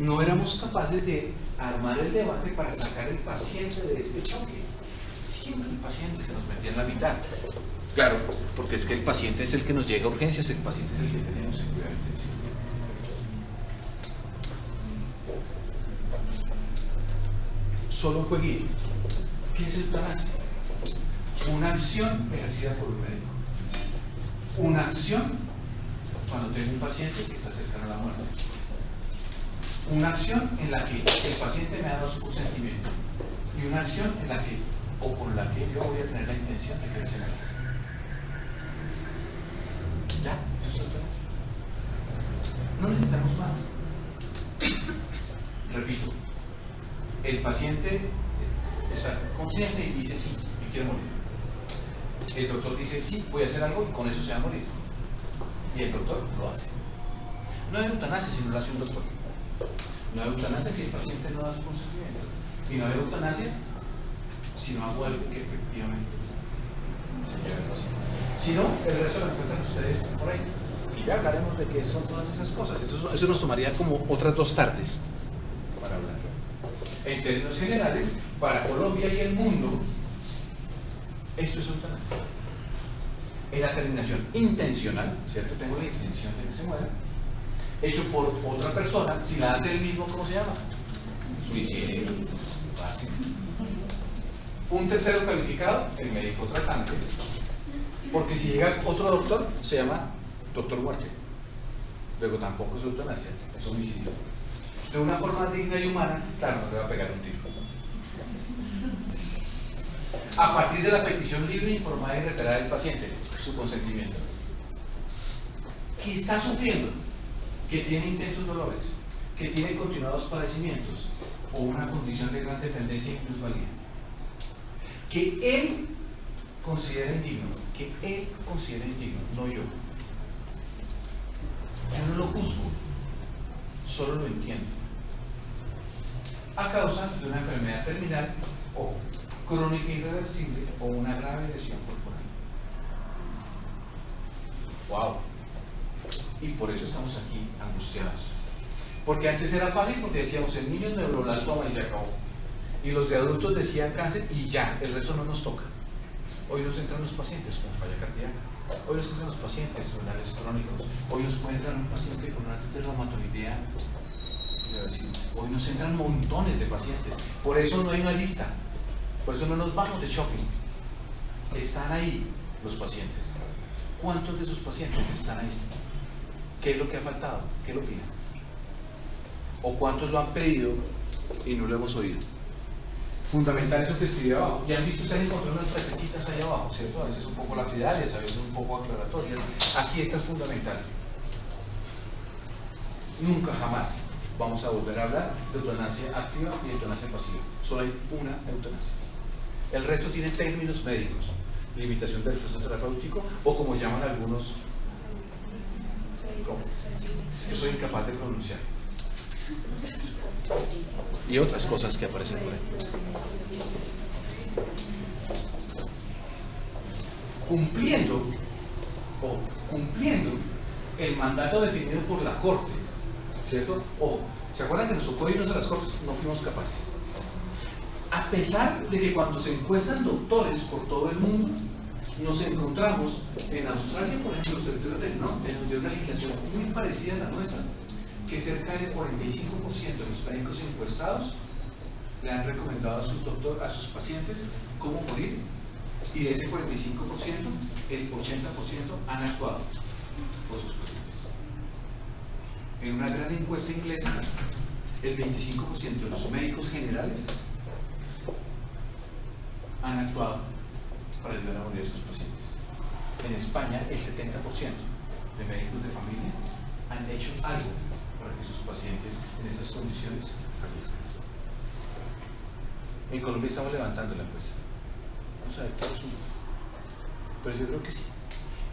no éramos capaces de armar el debate para sacar el paciente de este choque. Siempre el paciente se nos metía en la mitad. Claro, porque es que el paciente es el que nos llega a urgencias, el paciente es el que tenemos en cuidado intensivo. Solo un jueguito. ¿Qué es el plan A? Una acción ejercida por un médico. Una acción cuando tengo un paciente que está cercano a la muerte. Una acción en la que el paciente me ha dado su consentimiento. Y una acción en la que o con la que yo voy a tener la intención de que se haga. Ya, eso es todo. No necesitamos más. Repito, el paciente está consciente y dice sí, me quiero morir. El doctor dice sí, voy a hacer algo y con eso se va a morir. Y el doctor lo hace. No hay eutanasia si no lo hace un doctor. No hay eutanasia si el paciente no da su consentimiento. Y no hay eutanasia si no hago algo que efectivamente se lleve al paciente. Si no, el resto lo encuentran ustedes por ahí. Y ya hablaremos de qué son todas esas cosas. Eso nos tomaría como otras 2 tardes para hablar. En términos generales, para Colombia y el mundo, esto es eutanasia. Es la terminación intencional, ¿cierto? Tengo la intención de que se muera, hecho por otra persona. Si la hace él mismo, ¿cómo se llama? Suicidio. Fácil. Un tercero calificado, el médico tratante, Porque si llega otro doctor, se llama doctor muerte. Luego tampoco es eutanasia, es homicidio. De una forma digna y humana, claro, no le va a pegar un tiro. A partir de la petición libre, informada y reiterada del paciente, su consentimiento. Que está sufriendo, que tiene intensos dolores, que tiene continuados padecimientos o una condición de gran dependencia e plusvalía, que él considera indigno, no yo. Yo no lo juzgo, solo lo entiendo. A causa de una enfermedad terminal o crónica irreversible o una grave lesión corporal. ¡Wow! Y por eso estamos aquí angustiados. Porque antes era fácil porque decíamos el niño es neuroblastoma y se acabó. Y los de adultos decían cáncer y ya, el resto no nos toca. Hoy nos entran los pacientes con falla cardíaca. Hoy nos entran los pacientes con males crónicos. Hoy nos puede entrar un paciente con una artritis reumatoidea. Hoy nos entran montones de pacientes. Por eso no hay una lista. Por eso no nos vamos de shopping. Están ahí los pacientes. ¿Cuántos de esos pacientes están ahí? ¿Qué es lo que ha faltado? ¿Qué lo piden? ¿O cuántos lo han pedido y no lo hemos oído? Fundamental eso que escribí abajo. Ya han visto, ustedes encontraron unas frasecitas ahí abajo, ¿cierto? A veces un poco lapidarias, a veces un poco aclaratorias. Aquí esta es fundamental. Nunca jamás vamos a volver a hablar de eutanasia activa y eutanasia pasiva. Solo hay una eutanasia. El resto tiene términos médicos. Limitación del esfuerzo terapéutico o como llaman algunos, es que soy incapaz de pronunciar. Y otras cosas que aparecen por ahí. Cumpliendo el mandato definido por la Corte, ¿cierto? Ojo, ¿se acuerdan que nos tocó irnos a las Cortes? No fuimos capaces. A pesar de que cuando se encuestan doctores por todo el mundo, nos encontramos en Australia, por ejemplo, los territorios del norte, donde hay una legislación muy parecida a la nuestra, que cerca del 45% de los médicos encuestados le han recomendado a sus pacientes cómo morir, y de ese 45%, el 80% han actuado por sus pacientes. En una gran encuesta inglesa, el 25% de los médicos generales han actuado para ayudar a morir a sus pacientes. En España, el 70% de médicos de familia han hecho algo para que sus pacientes en estas condiciones fallezcan. En Colombia estamos levantando la encuesta. Vamos a ver qué resulta. Pero yo creo que sí.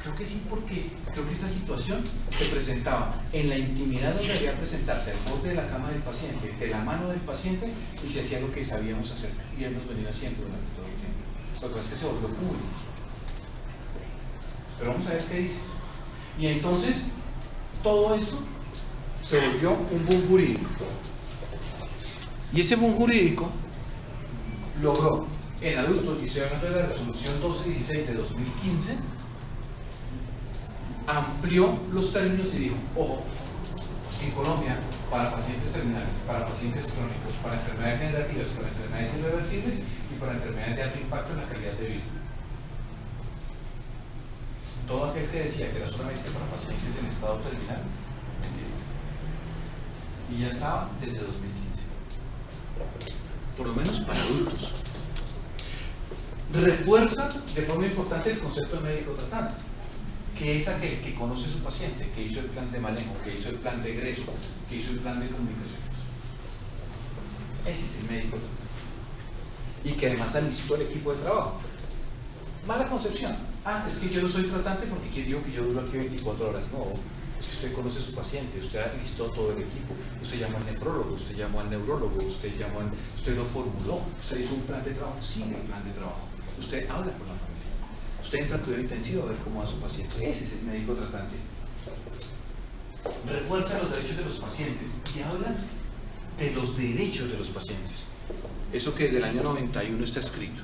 Creo que sí, porque creo que esta situación se presentaba en la intimidad donde debía presentarse, al borde de la cama del paciente, de la mano del paciente, y se hacía lo que sabíamos hacer y hemos venido haciendo durante todo el tiempo. Lo que pasa es que se volvió público. Pero vamos a ver qué dice. Y entonces, todo esto se volvió un boom jurídico. Y ese boom jurídico logró en adultos, y estoy hablando de la resolución 1216 de 2015, amplió los términos y dijo, ojo, en Colombia, para pacientes terminales, para pacientes crónicos, para enfermedades degenerativas, para enfermedades irreversibles y para enfermedades de alto impacto en la calidad de vida. Todo aquel que decía que era solamente para pacientes en estado terminal, mentiras. Y ya estaba desde 2015. Por lo menos para adultos. Refuerza de forma importante el concepto de médico tratante, que es aquel que conoce a su paciente, que hizo el plan de manejo, que hizo el plan de egreso, que hizo el plan de comunicación. Ese es el médico tratante. Y que además alistó el equipo de trabajo. Mala concepción. Ah, es que yo no soy tratante porque digo que yo duro aquí 24 horas. No, es que usted conoce a su paciente, usted alistó todo el equipo, usted llamó al nefrólogo, usted llamó al neurólogo, usted lo formuló, usted hizo un plan de trabajo, sigue el plan de trabajo, usted habla con la familia, usted entra a cuidado intensivo a ver cómo va su paciente. Ese es el médico tratante. Refuerza los derechos de los pacientes y habla de los derechos de los pacientes. Eso que desde el año 91 está escrito.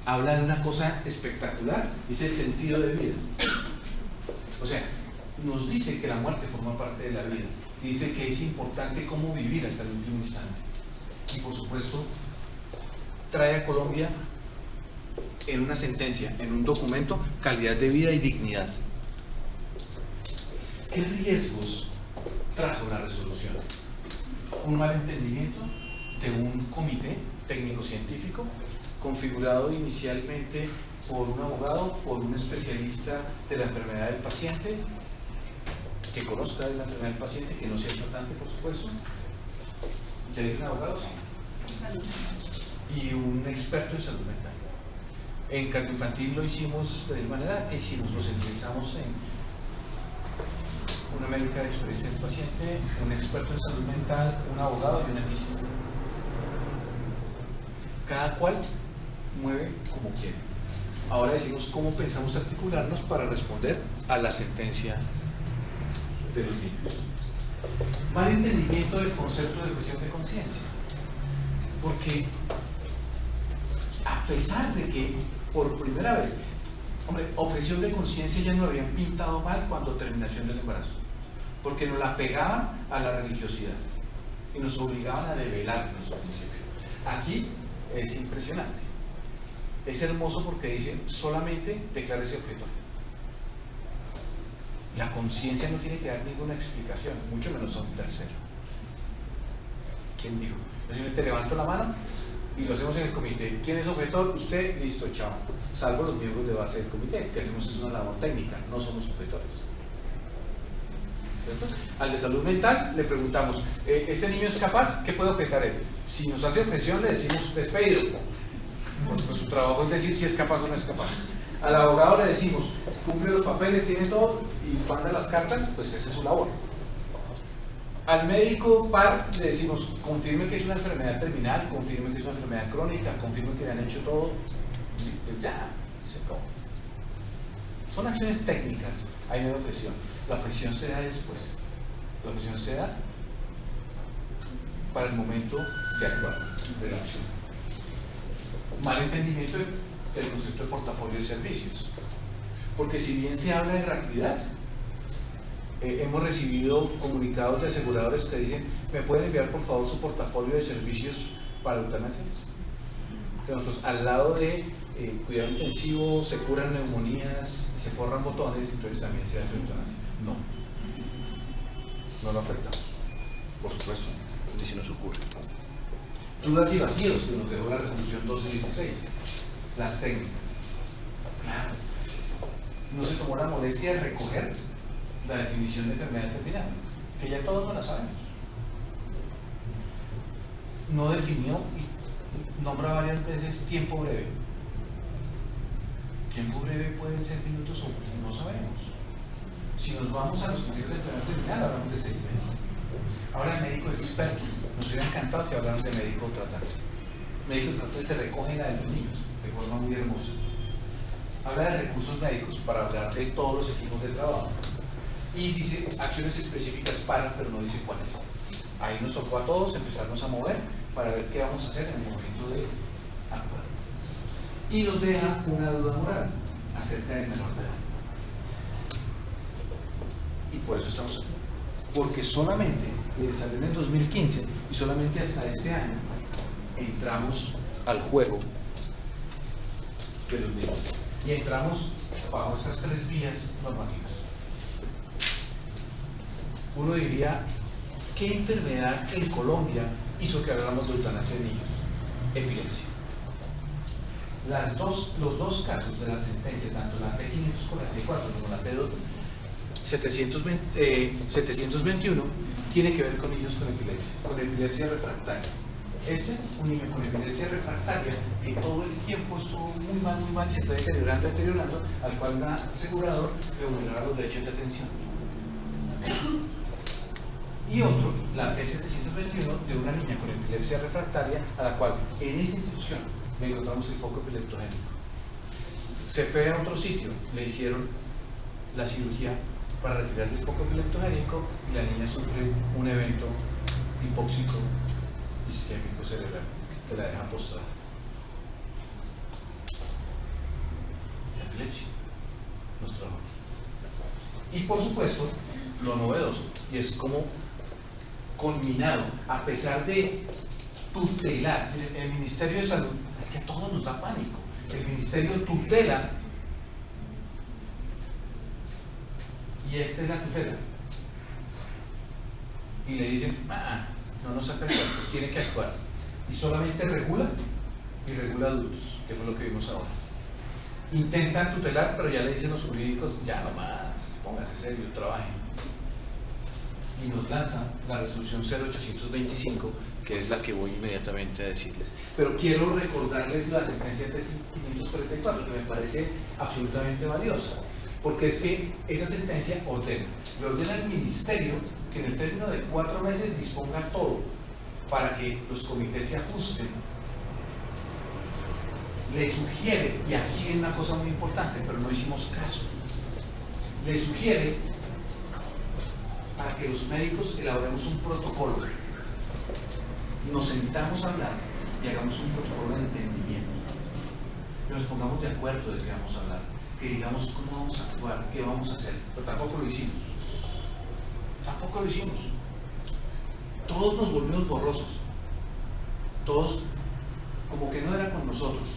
Habla de una cosa espectacular, dice el sentido de vida. O sea, nos dice que la muerte forma parte de la vida. Dice que es importante cómo vivir hasta el último instante. Y por supuesto, trae a Colombia en una sentencia, en un documento, calidad de vida y dignidad. ¿Qué riesgos trajo la resolución? Un mal entendimiento de un comité técnico-científico configurado inicialmente por un abogado, por un especialista de la enfermedad del paciente, que conozca de la enfermedad del paciente, que no sea tratante, por supuesto. ¿Ya dije un abogado? Sí. Y un experto en salud mental. En cardioinfantil lo hicimos de manera que hicimos, lo centralizamos en una médica de experiencia del paciente, un experto en salud mental, un abogado y un eticista. Cada cual mueve como quiere. Ahora decimos cómo pensamos articularnos para responder a la sentencia de los niños. Mal entendimiento del concepto de objeción de conciencia. Porque a pesar de que por primera vez, hombre, objeción de conciencia ya nos lo habían pintado mal cuando terminación del embarazo, porque nos la pegaban a la religiosidad y nos obligaban a develar nuestro principio. Aquí es impresionante, es hermoso porque dicen solamente declara ese objeto. La conciencia no tiene que dar ninguna explicación, mucho menos a un tercero. ¿Quién dijo? Yo te levanto la mano y lo hacemos en el comité. ¿Quién es objetor? Usted, listo, chao. Salvo los miembros de base del comité, que hacemos es una labor técnica, no somos objetores. ¿Cierto? Al de salud mental le preguntamos, ¿este niño es capaz? ¿Qué puede objetar él? Si nos hace objeción le decimos despedido, porque su trabajo es decir si es capaz o no es capaz. Al abogado le decimos, cumple los papeles, tiene todo y manda las cartas, pues esa es su labor. Al médico par le decimos, confirme que es una enfermedad terminal, confirme que es una enfermedad crónica, confirme que le han hecho todo, y pues ya, se acabó. Son acciones técnicas, hay una objeción. La objeción se da después. La objeción se da para el momento de actuar, de la acción. Mal entendimiento del concepto de portafolio de servicios. Porque si bien se habla de gratuidad, hemos recibido comunicados de aseguradores que dicen, ¿me pueden enviar por favor su portafolio de servicios para eutanasia? Nosotros al lado de cuidado intensivo se curan neumonías, se forran botones, entonces también se hace eutanasia. No, no lo afectamos, por supuesto, ni si nos ocurre. Dudas y vacíos que nos dejó la resolución 1216, las técnicas. Claro, no se tomó la molestia de recoger la definición de enfermedad terminal, que ya todos no la sabemos. No definió y nombra varias veces tiempo breve. Tiempo breve pueden ser minutos o no sabemos. Si nos vamos a los criterios de enfermedad terminal, hablamos de 6 meses. Ahora el médico experto, nos hubiera encantado que hablaran de médico tratante. Médico tratante se recoge la de los niños de forma muy hermosa. Habla de recursos médicos para hablar de todos los equipos de trabajo. Y dice acciones específicas para, pero no dice cuáles. Ahí nos tocó a todos empezarnos a mover para ver qué vamos a hacer en el momento de actuar. Y nos deja una duda moral acerca del menor de edad. Y por eso estamos aquí. Porque solamente salió en el 2015 y solamente hasta este año entramos al juego de los niños. Y entramos bajo estas 3 vías normativas. Uno diría, ¿qué enfermedad en Colombia hizo que habláramos de eutanasia de niños? Epilepsia. Los dos casos de la sentencia, tanto la T544 como la T721, tiene que ver con niños con epilepsia refractaria. Un niño con epilepsia refractaria que todo el tiempo estuvo muy mal, se fue deteriorando, al cual un asegurador le vulneraba los derechos de atención. Y otro, la T721, de una niña con epilepsia refractaria, a la cual en esa institución le encontramos el foco epileptogénico. Se fue a otro sitio, le hicieron la cirugía para retirar el foco epileptogénico y la niña sufre un evento hipóxico isquémico cerebral que la deja postrada. La epilepsia nos trajo. Y por supuesto, lo novedoso, y es como culminado, a pesar de tutelar el Ministerio de Salud, es que a todos nos da pánico. el ministerio tutela y esta es la tutela. Y le dicen, no nos saca el cuerpo, tiene que actuar. Y solamente regula y regula adultos, que fue lo que vimos ahora. Intentan tutelar, pero ya le dicen los jurídicos, ya no más, póngase serio, trabajen. Y nos lanzan la resolución 0825, que es la que voy inmediatamente a decirles. Pero quiero recordarles la sentencia de 544, que me parece absolutamente valiosa, porque es que esa sentencia le ordena al ministerio que en el término de 4 meses disponga todo para que los comités se ajusten. Le sugiere, y aquí viene una cosa muy importante, pero no hicimos caso, le sugiere para que los médicos elaboremos un protocolo, nos sentamos a hablar y hagamos un protocolo de entendimiento, que nos pongamos de acuerdo de qué vamos a hablar, que digamos cómo vamos a actuar, qué vamos a hacer, pero tampoco lo hicimos. Todos nos volvimos borrosos, todos como que no era con nosotros.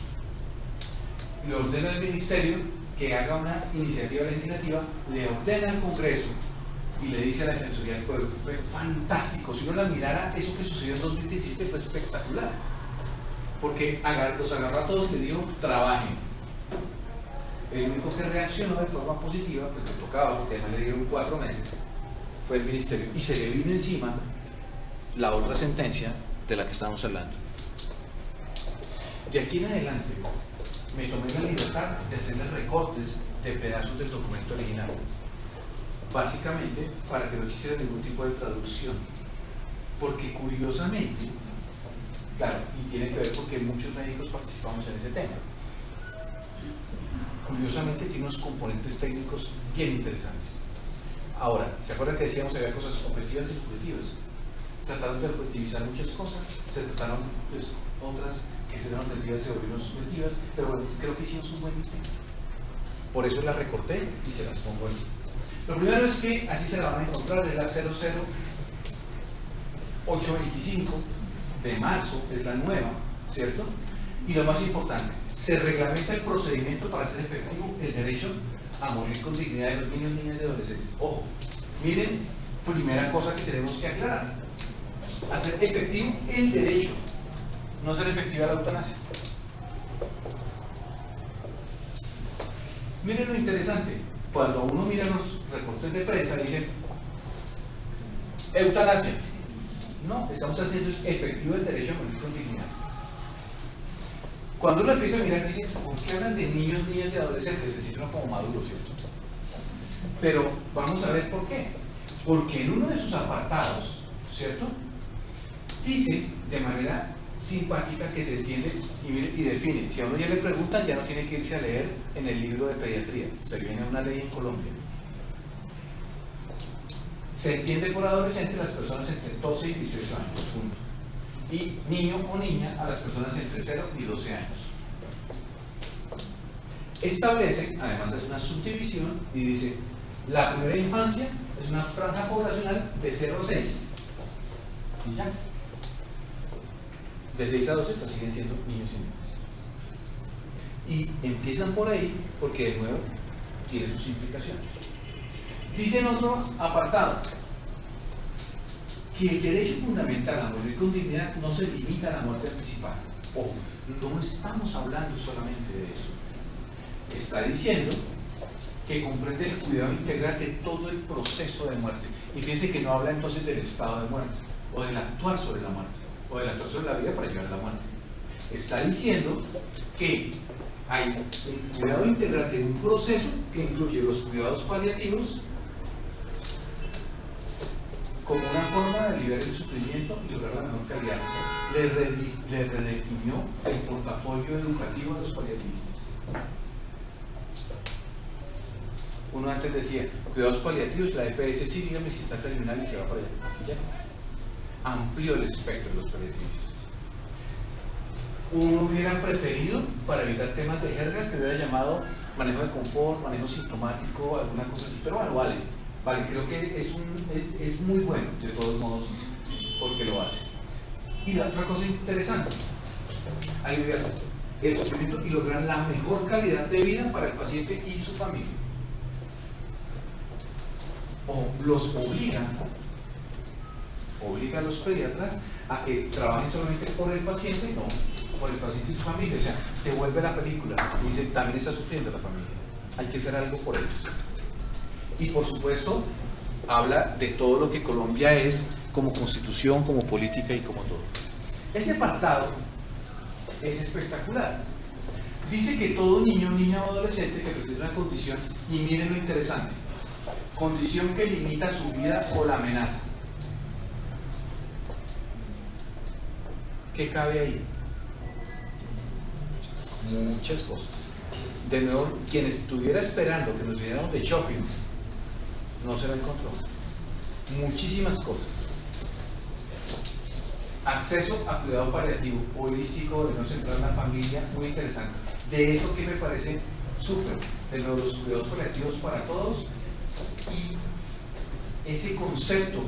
Le ordena al ministerio que haga una iniciativa legislativa, le ordena al Congreso y le dice a la Defensoría del Pueblo. Fue fantástico. Si uno la mirara, eso que sucedió en 2017 fue espectacular, porque los agarró a todos y le dijo, trabajen. El único que reaccionó de forma positiva, pues le tocaba, porque además le dieron 4 meses, fue el ministerio, y se le vino encima la otra sentencia de la que estamos hablando. De aquí en adelante me tomé la libertad de hacerle recortes de pedazos del documento original, básicamente para que no hiciera ningún tipo de traducción, porque curiosamente, claro, y tiene que ver porque muchos médicos participamos en ese tema, curiosamente tiene unos componentes técnicos bien interesantes. Ahora, ¿se acuerdan que decíamos que había cosas objetivas y subjetivas? Trataron de objetivizar muchas cosas, se trataron pues, otras que se eran objetivas se volvieron subjetivas, pero bueno, creo que hicimos un buen intento. Por eso la recorté y se las pongo aquí. Lo primero es que así se la van a encontrar, es la 00825 de marzo, es la nueva, ¿cierto? Y lo más importante, se reglamenta el procedimiento para hacer efectivo el derecho a morir con dignidad de los niños, niñas y adolescentes. Ojo, miren, primera cosa que tenemos que aclarar: hacer efectivo el derecho, no hacer efectiva la eutanasia. Miren lo interesante, cuando uno mira los reportes de prensa dicen eutanasia. No, estamos haciendo efectivo el derecho a morir con dignidad. Cuando uno empieza a mirar, dice, ¿por qué hablan de niños, niñas y adolescentes? Se siente uno como maduro, ¿cierto? Pero vamos a ver por qué. Porque en uno de sus apartados, ¿cierto?, dice de manera simpática que se entiende y define. Si a uno ya le preguntan, ya no tiene que irse a leer en el libro de pediatría, se viene una ley en Colombia. Se entiende por adolescente las personas entre 12 y 18 años, punto. Y niño o niña a las personas entre 0 y 12 años. Establece, además es una subdivisión y dice, la primera infancia es una franja poblacional de 0 a 6. Y ya. De 6 a 12 pues siguen siendo niños y niñas. Y empiezan por ahí porque de nuevo tiene sus implicaciones. Dice en otro apartado que el derecho fundamental a morir con dignidad no se limita a la muerte anticipada. Ojo, no estamos hablando solamente de eso. Está diciendo que comprende el cuidado integral de todo el proceso de muerte. Y fíjense que no habla entonces del estado de muerte, o del actuar sobre la muerte, o del actuar sobre la vida para llegar a la muerte. Está diciendo que hay el cuidado integral de un proceso que incluye los cuidados paliativos como una forma de aliviar el sufrimiento y lograr la mejor calidad. Le redefinió el portafolio educativo de los paliativistas. Uno antes decía, cuidados paliativos, la EPS sí, dígame si está terminal y se va para allá. Y ya. Amplió el espectro de los paliativistas. Uno hubiera preferido, para evitar temas de jerga, que hubiera llamado manejo de confort, manejo sintomático, alguna cosa así, pero bueno, vale, creo que es muy bueno, de todos modos, porque lo hace. Y la otra cosa interesante, ahí el sufrimiento y lograr la mejor calidad de vida para el paciente y su familia. O los obliga a los pediatras a que trabajen solamente por el paciente, no, por el paciente y su familia. O sea, te vuelve la película y dice, también está sufriendo la familia, hay que hacer algo por ellos. Y por supuesto, habla de todo lo que Colombia es como constitución, como política y como todo. Ese apartado es espectacular. Dice que todo niño, niña o adolescente que presenta una condición, y miren lo interesante, condición que limita su vida o la amenaza. ¿Qué cabe ahí? Muchas cosas. De nuevo, quien estuviera esperando que nos viéramos de shopping, no se lo encontró. Muchísimas cosas. Acceso a cuidado paliativo, holístico, de no centrar en la familia, muy interesante. De eso que me parece súper, de los cuidados paliativos para todos, y ese concepto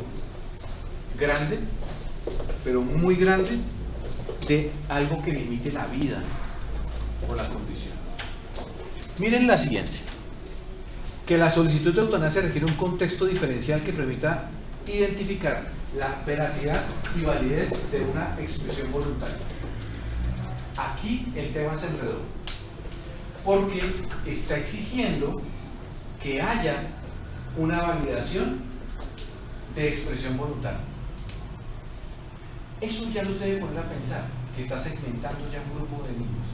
grande, pero muy grande, de algo que limite la vida o la condición. Miren la siguiente, que la solicitud de eutanasia requiere un contexto diferencial que permita identificar la veracidad y validez de una expresión voluntaria. Aquí el tema se enredó, porque está exigiendo que haya una validación de expresión voluntaria. Eso ya los debe poner a pensar, que está segmentando ya un grupo de niños,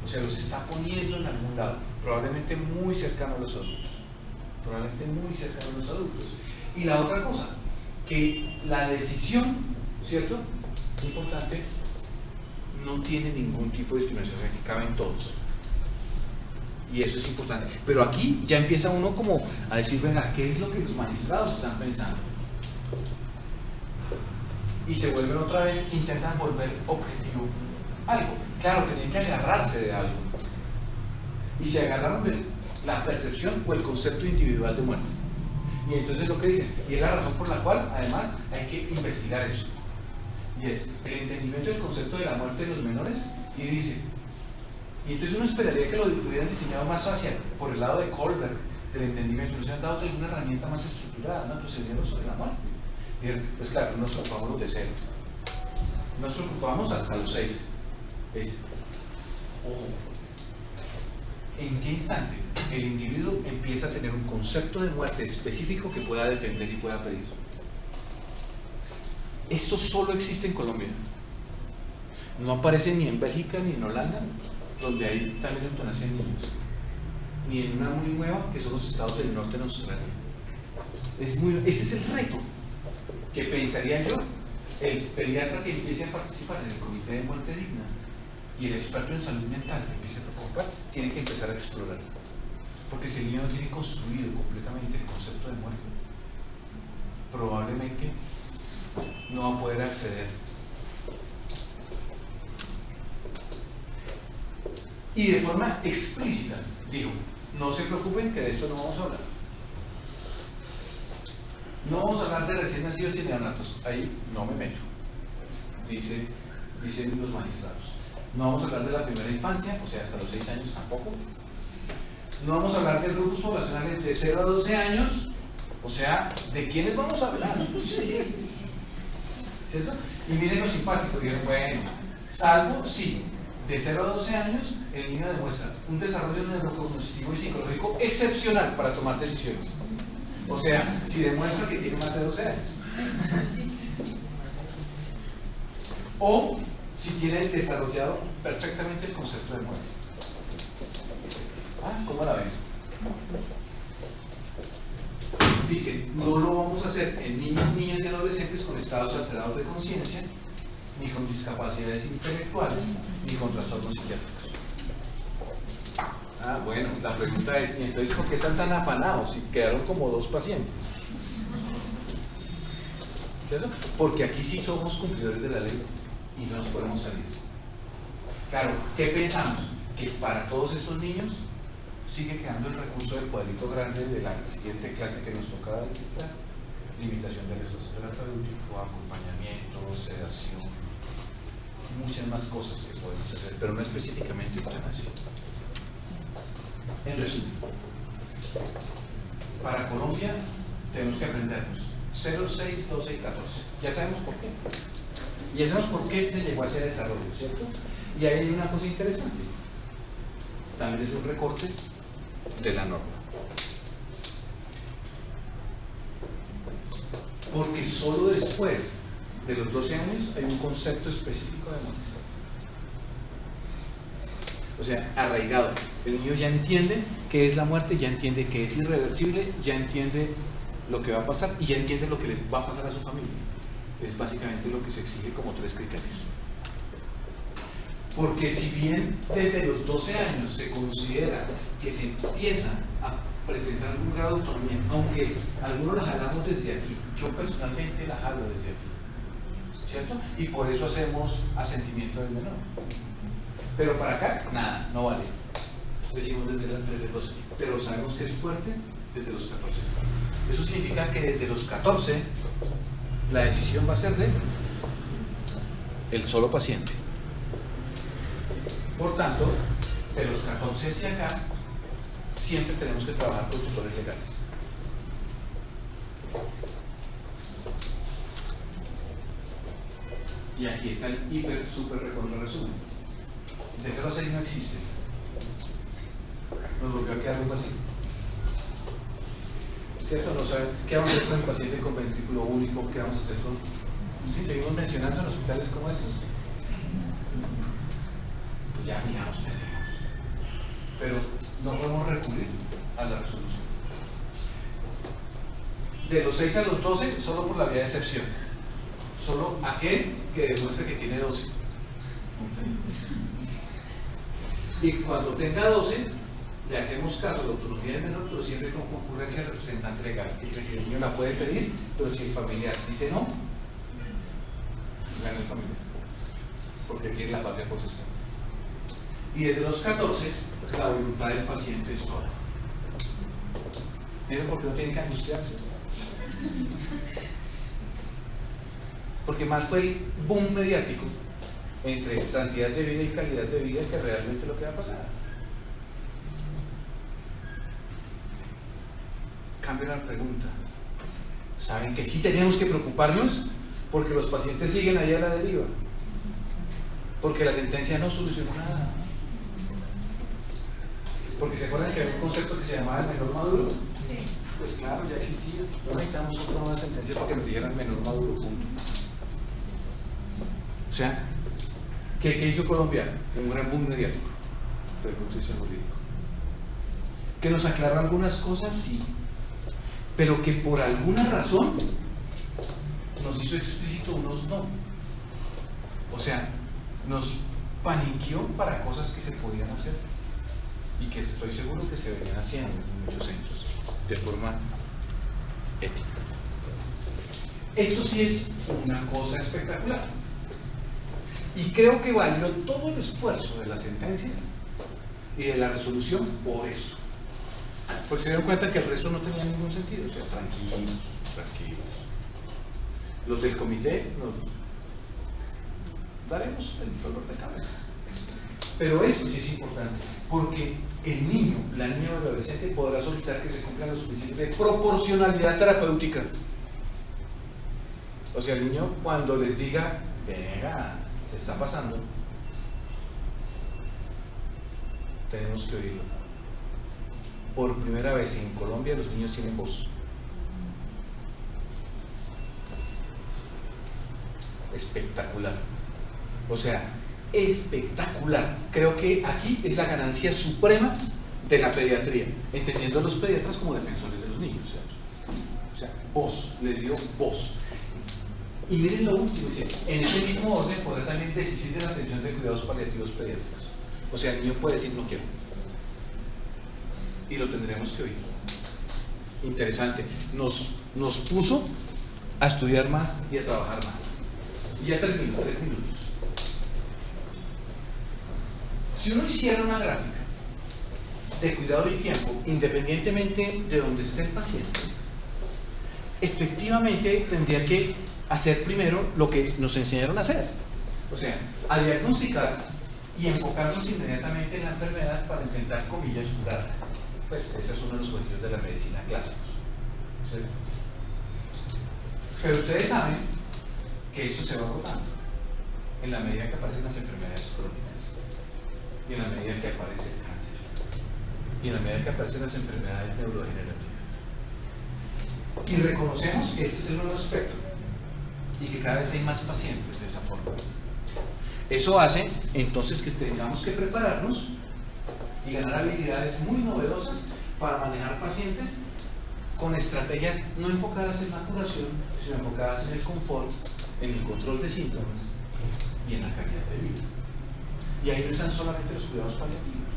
o sea, los está poniendo en algún lado, probablemente muy cercano a los adultos, Y la otra cosa, que la decisión, ¿cierto?, importante, no tiene ningún tipo de discriminación, o sea, que caben todos, y eso es importante. Pero aquí ya empieza uno como a decir, venga, ¿qué es lo que los magistrados están pensando? Y se vuelven otra vez, intentan volver objetivo algo. Claro, tenían que agarrarse de algo. Y se agarraron de la percepción o el concepto individual de muerte. Y entonces lo que dicen, y es la razón por la cual además hay que investigar eso. Y es el entendimiento del concepto de la muerte de los menores, y dice, y entonces uno esperaría que lo hubieran diseñado más hacia, por el lado de Kohlberg, del entendimiento, nos han dado alguna herramienta más estructurada, ¿no? Pues sería sobre la muerte. Pues claro, nos ocupamos los de 0. Nos ocupamos hasta los 6. Ojo, ¿en qué instante el individuo empieza a tener un concepto de muerte específico que pueda defender y pueda pedir? Esto solo existe en Colombia. No aparece ni en Bélgica ni en Holanda, donde hay también eutanasia en niños, ni en una muy nueva que son los estados del norte de Australia. Ese es el reto que pensaría yo, el pediatra que empiece a participar en el comité de muerte digna y el experto en salud mental que empiece a preocupar, tiene que empezar a explorar, porque si el niño no tiene construido completamente el concepto de muerte, probablemente no va a poder acceder. Y de forma explícita dijo, no se preocupen que de esto no vamos a hablar. No vamos a hablar de recién nacidos y neonatos, ahí no me meto, dicen los magistrados. No vamos a hablar de la primera infancia, o sea, hasta los 6 años tampoco. No vamos a hablar de grupos poblacionales de 0 a 12 años, o sea, ¿de quiénes vamos a hablar? ¿Cierto? Y miren lo simpático, dijeron, bueno, salvo si de 0 a 12 años el niño demuestra un desarrollo neurocognitivo y psicológico excepcional para tomar decisiones. O sea, si demuestra que tiene más de 12 años. O si tiene desarrollado perfectamente el concepto de muerte. ¿Cómo la ven? Dice, no lo vamos a hacer en niños, niñas y adolescentes con estados alterados de conciencia, ni con discapacidades intelectuales, ni con trastornos psiquiátricos. Bueno, la pregunta es, ¿y entonces por qué están tan afanados si quedaron como 2 pacientes? ¿Cierto? Porque aquí sí somos cumplidores de la ley y no nos podemos salir. Claro, ¿qué pensamos? Que para todos estos niños sigue quedando el recurso del cuadrito grande de la siguiente clase que nos toca dictar: limitación de restos terapéuticos, acompañamiento, sedación, muchas más cosas que podemos hacer, pero no específicamente eutanasia. En resumen, para Colombia tenemos que aprendernos 0, 6, 12 y 14. Ya sabemos por qué. Y ya sabemos por qué se llegó a ese desarrollo, ¿cierto? Y ahí hay una cosa interesante. También es un recorte de la norma. Porque solo después de los 12 años hay un concepto específico de muerte. O sea, arraigado. El niño ya entiende qué es la muerte, ya entiende que es irreversible, ya entiende lo que va a pasar y ya entiende lo que le va a pasar a su familia. Es básicamente lo que se exige como 3 criterios. Porque si bien desde los 12 años se considera que se empieza a presentar algún grado de autonomía, aunque algunos la jalamos desde aquí, yo personalmente la jalo desde aquí, ¿cierto? Y por eso hacemos asentimiento del menor. Pero para acá, nada, no vale. Decimos desde los 12, pero sabemos que es fuerte desde los 14. Eso significa que desde los 14 la decisión va a ser de el solo paciente. Por tanto, de los 14 hacia acá, siempre tenemos que trabajar con tutores legales. Y aquí está el hiper, super resumen. De 0 a 6 no existe. Nos volvió a quedar algo así. ¿Cierto? No saben qué vamos a hacer con el paciente con ventrículo único, qué vamos a hacer con. ¿Sí? Seguimos mencionando en hospitales como estos. Pues ya miramos qué hacemos. Pero no podemos recurrir a la resolución. De los 6 a los 12, solo por la vía de excepción. Solo aquel que demuestre que tiene 12. Y cuando tenga 12, le hacemos caso a la autonomía del menor, pero siempre con concurrencia del representante legal. Que quiere decir, el niño la puede pedir, pero si el familiar dice no, gana el familiar. Porque tiene la patria potestad. Y desde los 14, la voluntad del paciente es toda. ¿Miren por qué no tienen que angustiarse? Porque más fue el boom mediático entre santidad de vida y calidad de vida que realmente lo que va a pasar. Cambio la pregunta. ¿Saben que sí tenemos que preocuparnos? Porque los pacientes siguen ahí a la deriva. Porque la sentencia no solucionó nada. Porque se acuerdan que había un concepto que se llamaba el menor maduro. Sí. Pues claro, ya existía. No necesitamos otra nueva sentencia para que nos dijeran menor maduro, punto. O sea, ¿qué hizo Colombia? Un gran boom mediático del punto de vista jurídico. Que nos aclaró algunas cosas, sí, pero que por alguna razón nos hizo explícito unos no. O sea, nos paniqueó para cosas que se podían hacer y que estoy seguro que se venían haciendo en muchos centros de forma ética. Eso sí es una cosa espectacular. Y creo que valió todo el esfuerzo de la sentencia y de la resolución por eso. Porque se dieron cuenta que el resto no tenía ningún sentido. O sea, tranquilos. Los del comité nos daremos el dolor de cabeza. Pero eso sí es importante, porque el niño, la niña o el adolescente podrá solicitar que se cumplan los principios de proporcionalidad terapéutica. O sea, el niño cuando les diga, venga, se está pasando, tenemos que oírlo. Por primera vez en Colombia los niños tienen voz. Espectacular. O sea, espectacular. Creo que aquí es la ganancia suprema de la pediatría, entendiendo a los pediatras como defensores de los niños, ¿cierto? O sea, voz, les dio voz. Y miren lo último, dice, en ese mismo orden podrá también desistir de la atención de cuidados paliativos pediátricos. O sea, el niño puede decir no quiero. Y lo tendremos que oír. Interesante. Nos puso a estudiar más y a trabajar más. Y ya termino, 3 minutos. Si uno hiciera una gráfica de cuidado y tiempo, independientemente de donde esté el paciente, efectivamente tendría que hacer primero lo que nos enseñaron a hacer, O sea, a diagnosticar y enfocarnos inmediatamente en la enfermedad para intentar, comillas, curarla. Pues ese es uno de los objetivos de la medicina clásicos, ¿cierto? Pero ustedes saben que eso se va agotando en la medida que aparecen las enfermedades crónicas, y en la medida que aparece el cáncer, y en la medida que aparecen las enfermedades neurodegenerativas. Y reconocemos que este es el nuevo espectro y que cada vez hay más pacientes de esa forma. Eso hace entonces que tengamos que prepararnos y ganar habilidades muy novedosas para manejar pacientes con estrategias no enfocadas en la curación, sino enfocadas en el confort, en el control de síntomas y en la calidad de vida. Y ahí no están solamente los cuidados paliativos,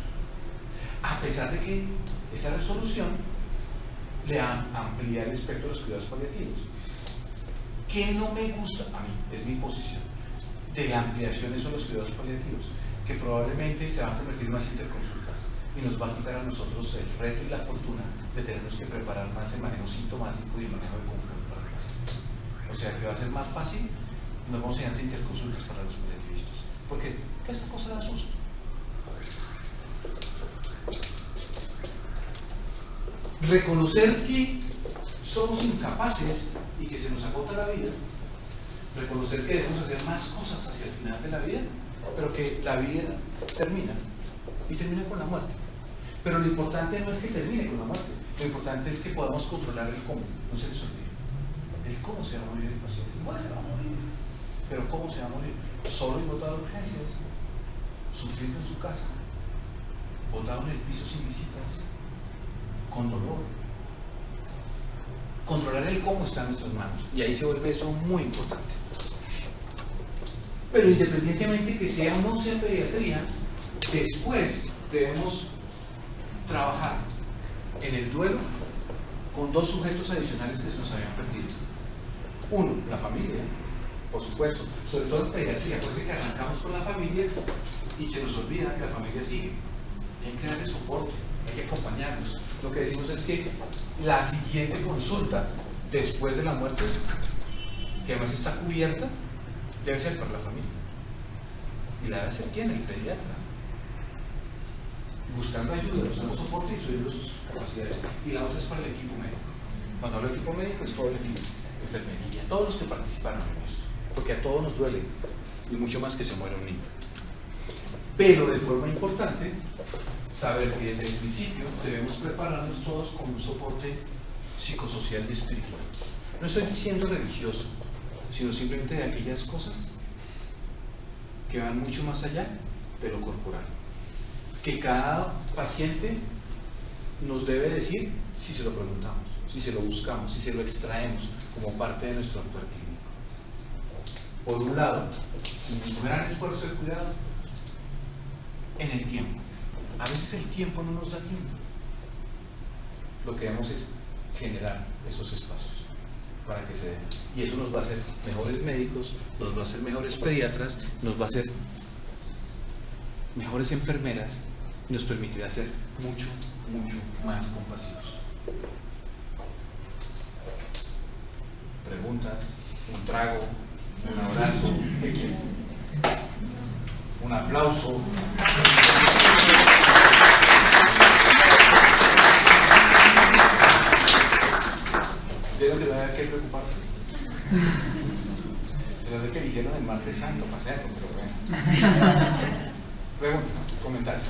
a pesar de que esa resolución le amplía el espectro de los cuidados paliativos. ¿Qué no me gusta a mí? Es mi posición de la ampliación de los cuidados paliativos, que probablemente se van a convertir en más interconsultas y nos va a quitar a nosotros el reto y la fortuna de tenernos que preparar más el manejo sintomático y el manejo de confort para el paciente. O sea que va a ser más fácil, nos vamos a ir ante interconsultas para los paliativistas, porque esta cosa da susto. Reconocer que somos incapaces y que se nos agota la vida, reconocer que debemos hacer más cosas hacia el final de la vida, pero que la vida termina y termina con la muerte. Pero lo importante no es que termine con la muerte, lo importante es que podamos controlar el cómo. No se les olvide el cómo se va a morir el paciente. Igual se va a morir, pero cómo se va a morir. Solo y botado de urgencias, sufriendo en su casa, botado en el piso sin visitas, con dolor. Controlar el cómo está en nuestras manos, y ahí se vuelve eso muy importante. Pero independientemente que sea o no sea pediatría, después debemos trabajar en el duelo con dos sujetos adicionales que se nos habían perdido. Uno, la familia, por supuesto, sobre todo en pediatría, por eso que arrancamos con la familia y se nos olvida que la familia sigue. Hay que darle soporte, hay que acompañarnos. Lo que decimos es que la siguiente consulta después de la muerte, que además está cubierta, debe ser para la familia. Y la debe ser ¿quién? El pediatra. Buscando ayuda, buscando soporte y subiendo sus capacidades. Y la otra es para el equipo médico. Cuando hablo de equipo médico es todo el equipo, enfermería, todos los que participaron en esto. Porque a todos nos duele, y mucho más que se muera un niño. Pero de forma importante, saber que desde el principio debemos prepararnos todos con un soporte psicosocial y espiritual. No estoy diciendo religioso, sino simplemente de aquellas cosas que van mucho más allá de lo corporal. Que cada paciente nos debe decir si se lo preguntamos, si se lo buscamos, si se lo extraemos como parte de nuestro actuar clínico. Por un lado, un gran esfuerzo de cuidado en el tiempo. A veces el tiempo no nos da tiempo. Lo que debemos es generar esos espacios para que se den. Y eso nos va a hacer mejores médicos, nos va a hacer mejores pediatras, nos va a hacer mejores enfermeras y nos permitirá ser mucho, mucho más compasivos. Preguntas, un trago, un abrazo, ¿qué quieren? Un aplauso. ¿Vieron que no había que preocuparse? Pero de que dijeron el martes santo, paseo, pero bueno. Preguntas, comentarios.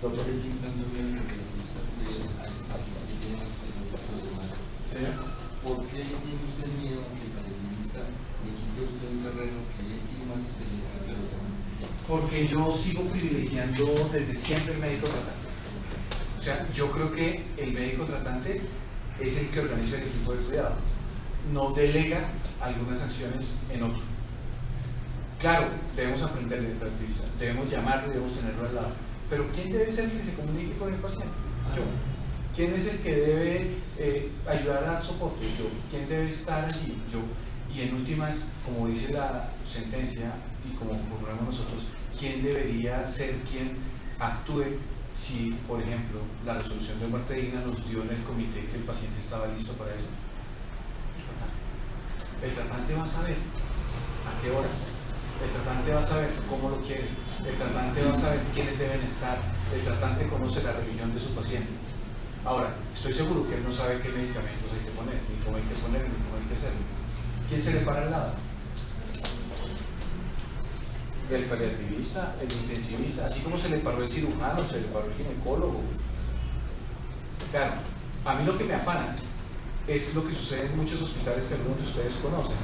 Doctor, señor, ¿por qué tiene usted miedo que el paliativista le quite a usted un terreno que él tiene más experiencia que los demás? porque yo sigo privilegiando desde siempre el médico tratante. O sea, yo creo que el médico tratante es el que organiza el equipo de cuidado, no delega algunas acciones en otro. Claro, debemos aprender del pediatrista, debemos llamarlo y debemos tenerlo al lado, pero ¿quién debe ser el que se comunique con el paciente? Yo. ¿Quién es el que debe ayudar a dar soporte? Yo. ¿Quién debe estar allí? Yo. Y en últimas, como dice la sentencia y como procuramos nosotros, ¿quién debería ser quien actúe si, por ejemplo, la resolución de muerte digna nos dio en el comité que el paciente estaba listo para eso? El tratante va a saber a qué hora, el tratante va a saber cómo lo quiere, el tratante va a saber quiénes deben estar, el tratante conoce la religión de su paciente. Ahora, estoy seguro que él no sabe qué medicamentos hay que poner, ni cómo hay que poner, ni cómo hay que hacerlo. ¿Quién se le para al lado? El paliativista, el intensivista, así como se le paró el cirujano, se le paró el ginecólogo. Claro, a mí lo que me afana es lo que sucede en muchos hospitales que algunos de ustedes conocen,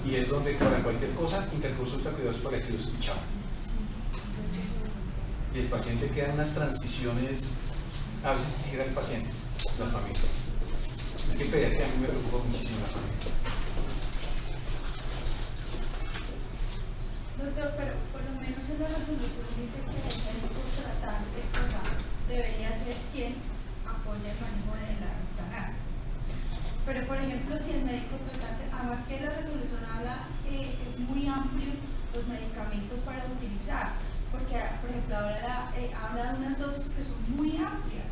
y es donde para cualquier cosa interconsulta cuidados paliativos y chao. Y el paciente queda en unas transiciones, a veces ni siquiera el paciente, las familias. Es que en pediatría a mí me preocupa muchísimo la familia. Doctor, pero por lo menos en la resolución dice que el médico tratante, o sea, debería ser quien apoya el manejo de la eutanasia. Pero por ejemplo, si el médico tratante, además que la resolución habla, es muy amplio los medicamentos para utilizar, porque por ejemplo ahora habla de unas dosis que son muy amplias.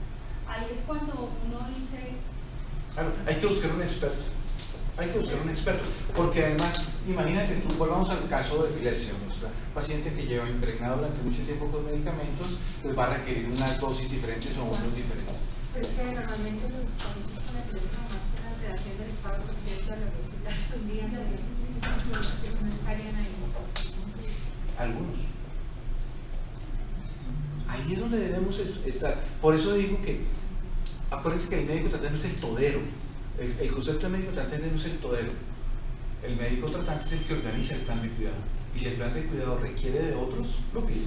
Ahí es cuando uno dice... Claro, hay que buscar un experto. Hay que buscar un experto, porque además, imagínate tú, volvamos al caso de epilepsia, nuestra paciente que lleva impregnado durante mucho tiempo con medicamentos, pues va a requerir unas dosis diferentes o usos diferentes. Pero es que normalmente los pacientes con epilepsia más tienen alteración del estado de conciencia, lo que se las escondían, no estarían ahí. Algunos. Ahí es donde debemos estar. Por eso digo que, acuérdense que el médico tratante es el todero. El concepto de médico tratante no es el todero. El médico tratante es el que organiza el plan de cuidado. Y si el plan de cuidado requiere de otros, lo pide.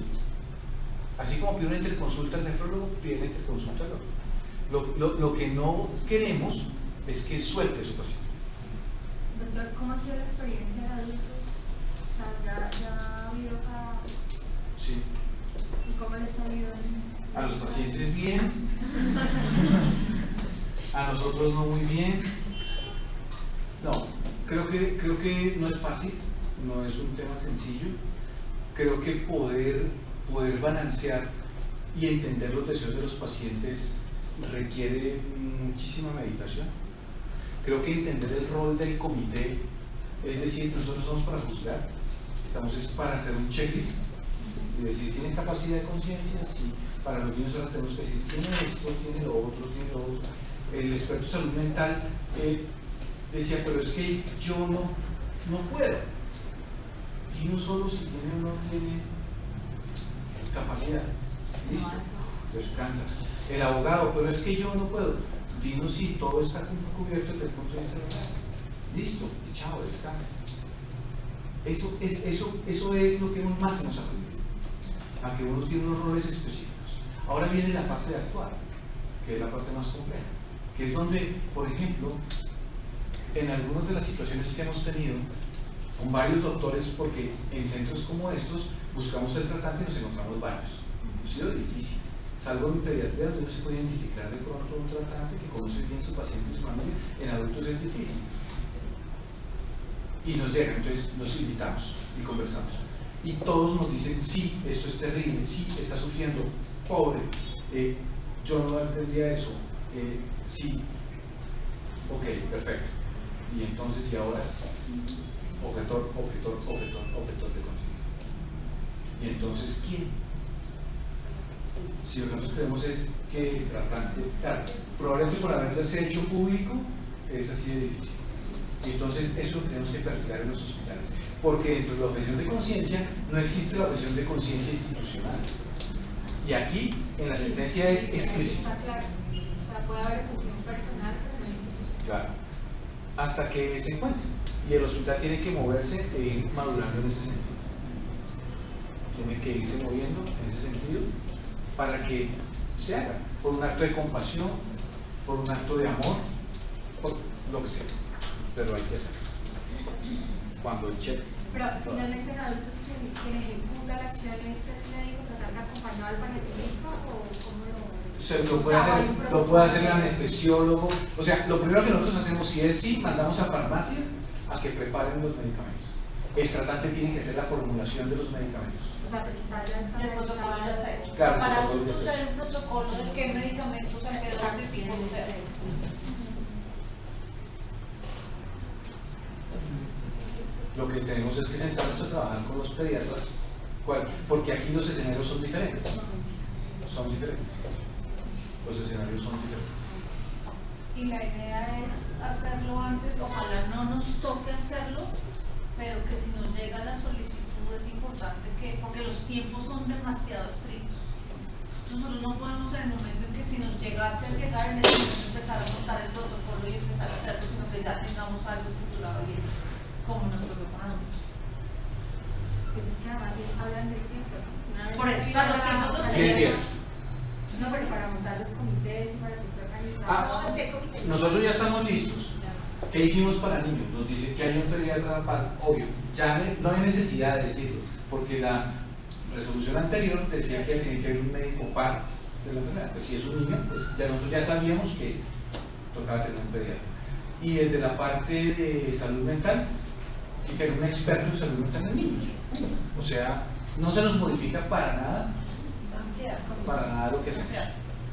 Así como pide una interconsulta al nefrólogo, pide una interconsulta al otro. Lo que no queremos es que suelte a su paciente. Doctor, ¿cómo ha sido la experiencia de adultos? O sea, ya ha habido acá. Sí. ¿Y cómo les ha ido? A los pacientes bien. A nosotros no muy bien. No, creo que no es fácil, no es un tema sencillo. Creo que poder balancear y entender los deseos de los pacientes requiere muchísima meditación. Creo que entender el rol del comité, es decir, nosotros somos para juzgar, estamos para hacer un checklist y decir, ¿tienen capacidad de conciencia? Sí. Para los niños ahora tenemos que decir, tiene esto, tiene lo otro, tiene lo otro. El experto de salud mental decía, pero es que yo no puedo. Y no solo si tiene o no tiene capacidad. Listo, descansa. El abogado, pero es que yo no puedo. Dinos si todo está cubierto desde el punto de vista legal. Listo, y chao, descansa. Eso es lo que más hemos aprendido. A que uno tiene unos roles específicos. Ahora viene la parte de actuar, que es la parte más compleja, que es donde, por ejemplo, en algunas de las situaciones que hemos tenido con varios doctores, porque en centros como estos buscamos el tratante y nos encontramos varios. Ha sido difícil, salvo en pediatría donde uno se puede identificar de pronto un tratante que conoce bien su paciente y su familia. En adultos es difícil. Y nos llegan, entonces nos invitamos y conversamos. Y todos nos dicen, sí, esto es terrible, sí, está sufriendo, pobre, yo no entendía eso, sí, ok, perfecto. Y entonces, y ahora, objetor de conciencia. Y entonces, ¿quién? Si lo que nosotros creemos es que el tratante, claro, probablemente por haberse hecho público, es así de difícil. Y entonces, eso lo tenemos que perfilar en los hospitales. Porque dentro de la objeción de conciencia no existe la objeción de conciencia institucional. Y aquí, en la sentencia es explícito. Está claro. O sea, puede haber objeción personal, pero no institucional. Claro. Hasta que se encuentre. Y el hospital tiene que moverse e ir madurando en ese sentido. Tiene que irse moviendo en ese sentido para que se haga. Por un acto de compasión, por un acto de amor, por lo que sea. Pero hay que hacerlo. Cuando el chef. Pero finalmente en adultos quien ejecuta la acción es el médico tratante acompañado al paliativista o cómo lo puede hacer el anestesiólogo. O sea, lo primero que nosotros hacemos, si es sí, mandamos a farmacia a que preparen los medicamentos. El tratante tiene que hacer la formulación de los medicamentos. O sea, pero está El protocolo ya está hecho. Claro, Para el protocolo adultos ya está hay un protocolo de qué medicamentos, a qué dosis y cómo se hace. Lo que tenemos es que sentarnos a trabajar con los pediatras, porque aquí los escenarios son diferentes. Son diferentes. Los escenarios son diferentes. Y la idea es hacerlo antes, ojalá no nos toque hacerlo, pero que si nos llega la solicitud es importante que, porque los tiempos son demasiado estrictos. Nosotros no podemos en el momento en que si nos llegase a llegar en ese momento empezar a montar el protocolo y empezar a hacerlo, sino que ya tengamos algo estructurado bien, como nos pasó con nosotros. Pues es que además hablan del tiempo. Por eso, o sea, los tiempos los 10 días. No, pero para montar los comités y para que esté organizado. No, este comité. Nosotros ya estamos listos. ¿Qué hicimos para niños? Nos dice que hay un pediatra para, obvio, ya no hay necesidad de decirlo, porque la resolución anterior decía que tiene que haber un médico par de la enfermedad. Pues si es un niño, pues ya nosotros ya sabíamos que tocaba tener un pediatra. Y desde la parte de salud mental, sí que es un experto en salud mental en niños. O sea, no se nos modifica para nada lo que hacemos.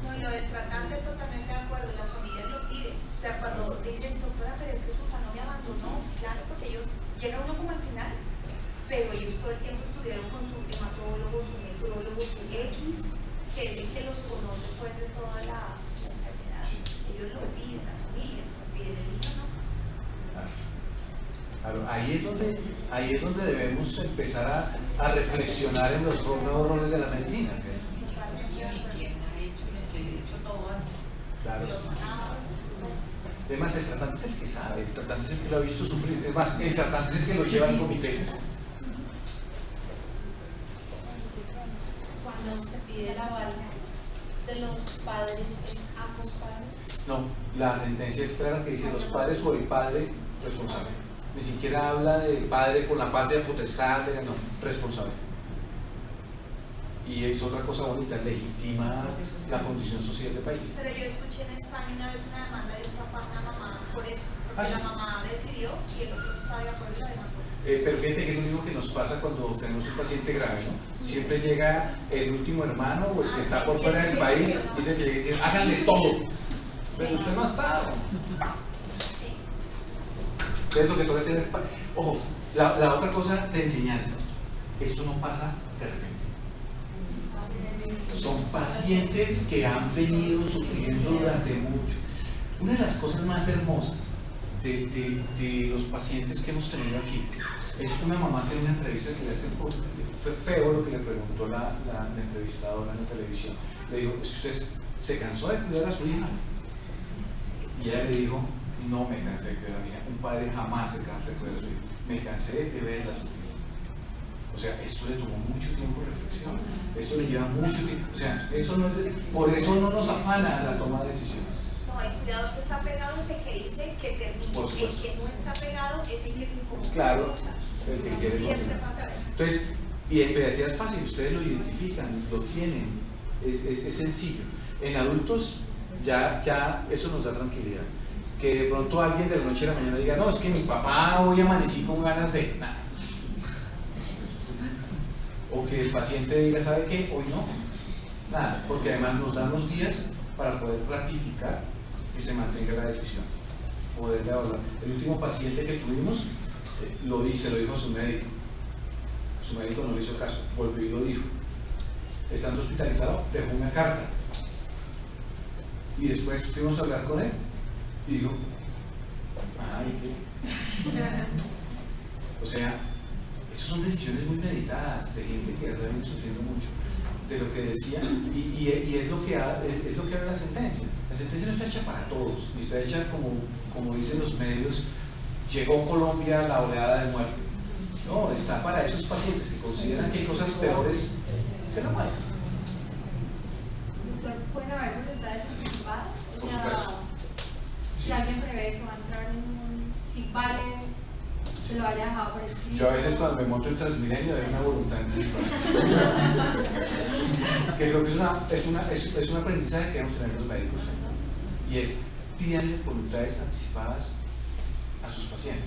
No, y lo del tratante totalmente de acuerdo, las familias lo piden. O sea, cuando dicen, doctora, pero es que su papá no me abandonó, claro, porque ellos, llega uno como al final, pero ellos todo el tiempo estuvieron con su hematólogo, su nefrólogo, su X, que es el que los conoce pues de toda la enfermedad. Ellos lo piden, las familias lo piden, el niño no. Claro, ahí es donde debemos empezar a reflexionar en los nuevos roles de la medicina. Claro. Además, el tratante es el que sabe, el tratante es el que lo ha visto sufrir. Es más, el tratante es el que lo lleva al comité. Cuando se pide el aval de los padres, ¿es ambos padres? No, la sentencia es clara que dice los padres o el padre responsable. Ni siquiera habla de padre con la patria potestad, no, responsable. Y es otra cosa bonita, legitima la condición social del país. Pero yo escuché en España una vez una demanda de un papá a una mamá por eso, porque la mamá decidió y el otro no estaba de acuerdo y la demandó. Pero fíjate que es lo mismo que nos pasa cuando tenemos un paciente grave, ¿no? Siempre llega el último hermano o el que está por fuera del país y se llega y dice, háganle todo. Pero usted no ha estado. Entonces lo que toca hacer es, ojo, la otra cosa de enseñanza, esto no pasa de repente. Son pacientes que han venido sufriendo durante mucho. Una de las cosas más hermosas de los pacientes que hemos tenido aquí es una mamá que en una entrevista que le hacen, fue feo lo que le preguntó la entrevistadora en la televisión. Le dijo, es que usted se cansó de cuidar a su hija. Y ella le dijo, no me cansé de cuidar a mi hija. Un padre jamás se cansa de cuidar a su hija. Me cansé de verla sufrir. O sea, esto le tomó mucho tiempo de reflexión, esto le lleva mucho tiempo, o sea, eso no es por eso no nos afana la toma de decisiones. No, el cuidador que está pegado es el que dice que termina, el que no está pegado es el que incomoda. Claro, el que quiere siempre pasa eso. Entonces, y en pediatría es fácil, ustedes lo identifican, lo tienen, es sencillo. En adultos ya eso nos da tranquilidad. Que de pronto alguien de la noche a la mañana diga, no, es que mi papá hoy amanecí con ganas de nada. O que el paciente diga, ¿sabe qué? Hoy no. Nada, porque además nos dan los días para poder ratificar que se mantenga la decisión. Poderle hablar. El último paciente que tuvimos se lo dijo a su médico. Su médico no le hizo caso, volvió y lo dijo. Estando hospitalizado, dejó una carta. Y después fuimos a hablar con él y dijo, ay, ¿qué? O sea, esas son decisiones muy meditadas de gente que realmente sufriendo mucho de lo que decía y es lo que habla la sentencia. La sentencia no está hecha para todos, ni está hecha como dicen los medios, llegó a Colombia la oleada de muerte. No, está para esos pacientes que consideran que hay cosas peores que la muerte. Doctor, ¿pueden haber voluntades anticipadas? O Por sea, supuesto. si alguien prevé que va a entrar en un SIGVALE, se lo haya dejado por escrito. Yo a veces cuando me monto en Transmilenio hay una voluntad anticipada. Que creo que es un aprendizaje que debemos tener los médicos. Y es, pídanle voluntades anticipadas a sus pacientes.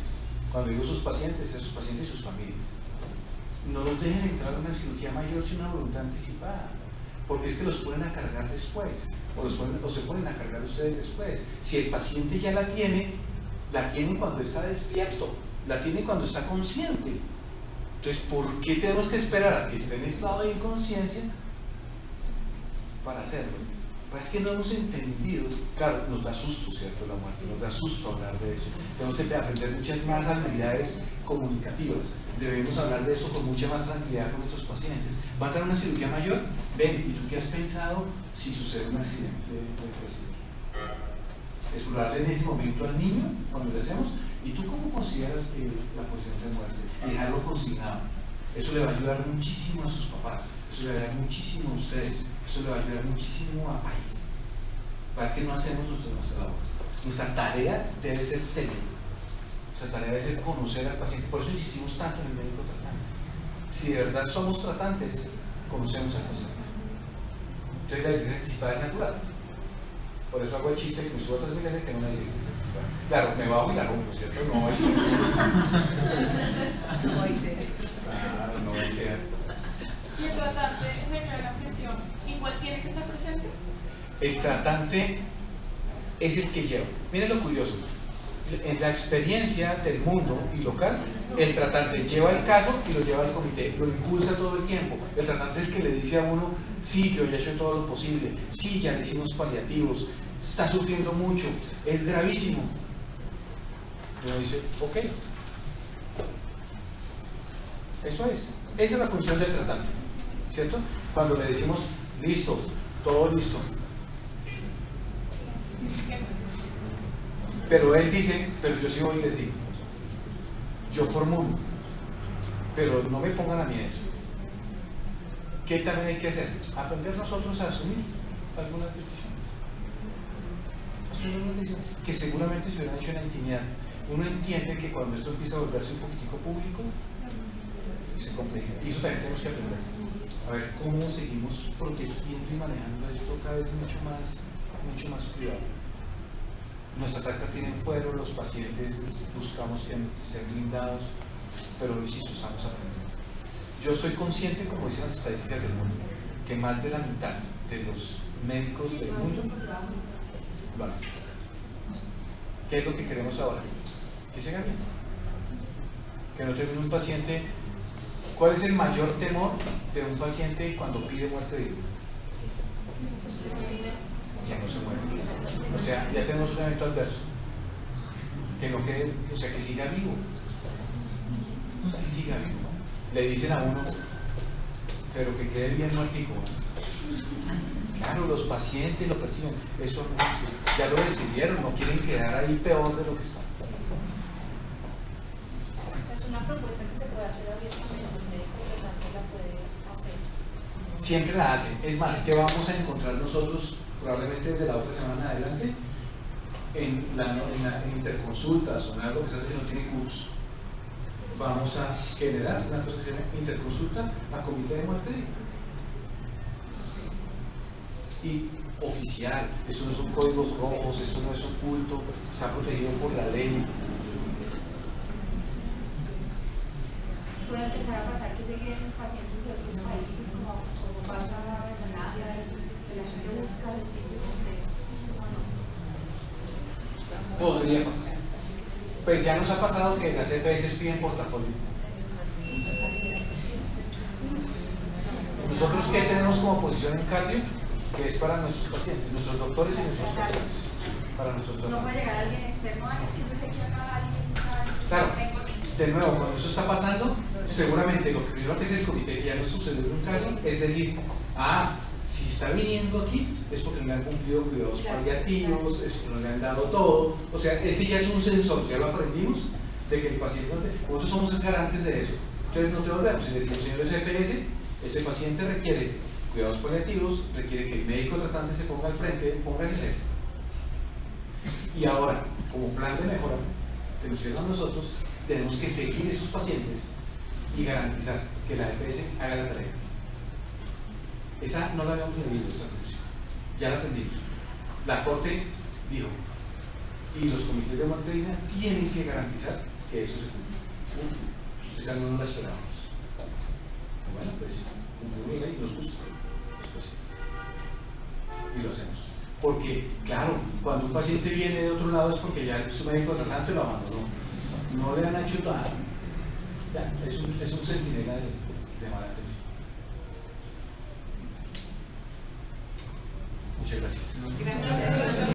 Cuando digo sus pacientes, a sus pacientes y sus familias. No los dejen entrar a una cirugía mayor sin una voluntad anticipada. Porque es que los ponen a cargar después. O se ponen a cargar ustedes después. Si el paciente ya la tiene cuando está despierto. la tiene cuando está consciente. Entonces, ¿por qué tenemos que esperar a que esté en estado de inconsciencia para hacerlo? Pues es que no hemos entendido. Claro, nos da susto, ¿cierto? La muerte, nos da susto hablar de eso. Tenemos que aprender muchas más habilidades comunicativas. Debemos hablar de eso con mucha más tranquilidad con nuestros pacientes. ¿Va a tener una cirugía mayor? Ven, ¿y tú qué has pensado si sucede un accidente de explorarle en ese momento al niño cuando le hacemos? ¿Y tú cómo consideras la posición de muerte? Y dejarlo consignado. Eso le va a ayudar muchísimo a sus papás, eso le va a ayudar muchísimo a ustedes, eso le va a ayudar muchísimo al país. Lo que pasa es que no hacemos nuestra labor. Nuestra tarea debe ser seria. Nuestra tarea debe ser conocer al paciente. Por eso insistimos tanto en el médico tratante. Si de verdad somos tratantes, conocemos al paciente. Entonces la directriz anticipada es natural. Por eso hago el chiste que me subo a 3 millones que no me directriz anticipada. Claro, me bajo y la rompo, ¿cierto? No va a ser. Claro, no va a ser. Si el tratante se declara presión, ¿igual tiene que estar presente? El tratante es el que lleva. Miren lo curioso. En la experiencia del mundo y local, el tratante lleva el caso y lo lleva al comité, lo impulsa todo el tiempo. El tratante es el que le dice a uno: sí, yo ya he hecho todo lo posible, sí, ya le hicimos paliativos, está sufriendo mucho, es gravísimo. Y uno dice: ok. Eso es. Esa es la función del tratante, ¿cierto? Cuando le decimos: listo, todo listo. Pero él dice: pero yo sí voy y les digo, yo formulo, pero no me pongan a mí eso. ¿Qué también hay que hacer? Aprender nosotros a asumir algunas decisiones. Asumir una decisión que seguramente se hubieran hecho en la intimidad. Uno entiende que cuando esto empieza a volverse un poquitico público, se complica. Y eso también tenemos que aprender. A ver cómo seguimos protegiendo y manejando esto cada vez mucho más cuidado. Nuestras actas tienen fuero, los pacientes buscamos que estén blindados, pero insisto, estamos aprendiendo. Yo soy consciente, como dicen las estadísticas del mundo, que más de la mitad de los médicos del mundo lo han hecho. ¿Qué es lo que queremos ahora? Que se haga bien. Que no termine un paciente. ¿Cuál es el mayor temor de un paciente cuando pide muerte digna? Que no se muere. O sea, ya tenemos un evento adverso. Que no quede, o sea, que siga vivo. Que siga vivo. Le dicen a uno: pero que quede bien muertico. Claro, los pacientes lo perciben. Eso ya lo decidieron, no quieren quedar ahí peor de lo que están. Es una propuesta que se puede hacer abiertamente, el médico tratante la puede hacer. Siempre la hacen. Es más, que vamos a encontrar nosotros probablemente desde la otra semana en adelante en interconsultas o en algo que se hace que no tiene curso. Vamos a generar una cosa que se llama interconsulta a comité de muerte digna. Y oficial, eso no son códigos rojos, eso no es oculto, está protegido por la ley. Puede empezar a pasar que lleguen pacientes de otros países, como pasa en Canadá, que la gente busca los sitios donde Podría pasar. Pues ya nos ha pasado que las EPS piden portafolio. Nosotros, ¿qué tenemos como posición en cardio? Que es para nuestros pacientes, nuestros doctores y nuestros pacientes. Para nuestros No doctores. puede llegar alguien externo: ay, es que yo sé que acá alguien. Claro, de nuevo, cuando eso está pasando, seguramente lo que primero que hace el comité, que ya nos sucedió en un caso, es decir: si está viniendo aquí es porque no le han cumplido cuidados paliativos, es porque no le han dado todo. O sea, ese ya es un sensor, ya lo aprendimos, de que el paciente, nosotros somos garantes de eso. Entonces no te volvemos y decimos: señores EPS, este paciente requiere cuidados paliativos, requiere que el médico tratante se ponga al frente, póngase serio. Y ahora, como plan de mejora que nos hicieron nosotros, tenemos que seguir esos pacientes y garantizar que la EPS haga la tarea. Esa no la habíamos vivido, esa función. Ya la aprendimos. La Corte dijo, y los comités de muerte digna tienen que garantizar que eso se cumpla. Esa no nos la esperábamos. Bueno, pues cumplimos la ley y nos gusta los pacientes. Y lo hacemos. Porque, claro, cuando un paciente viene de otro lado es porque ya su médico tratante lo abandonó. no le han hecho nada, ya, es un centinela de mala atención. Muchas gracias. Gracias.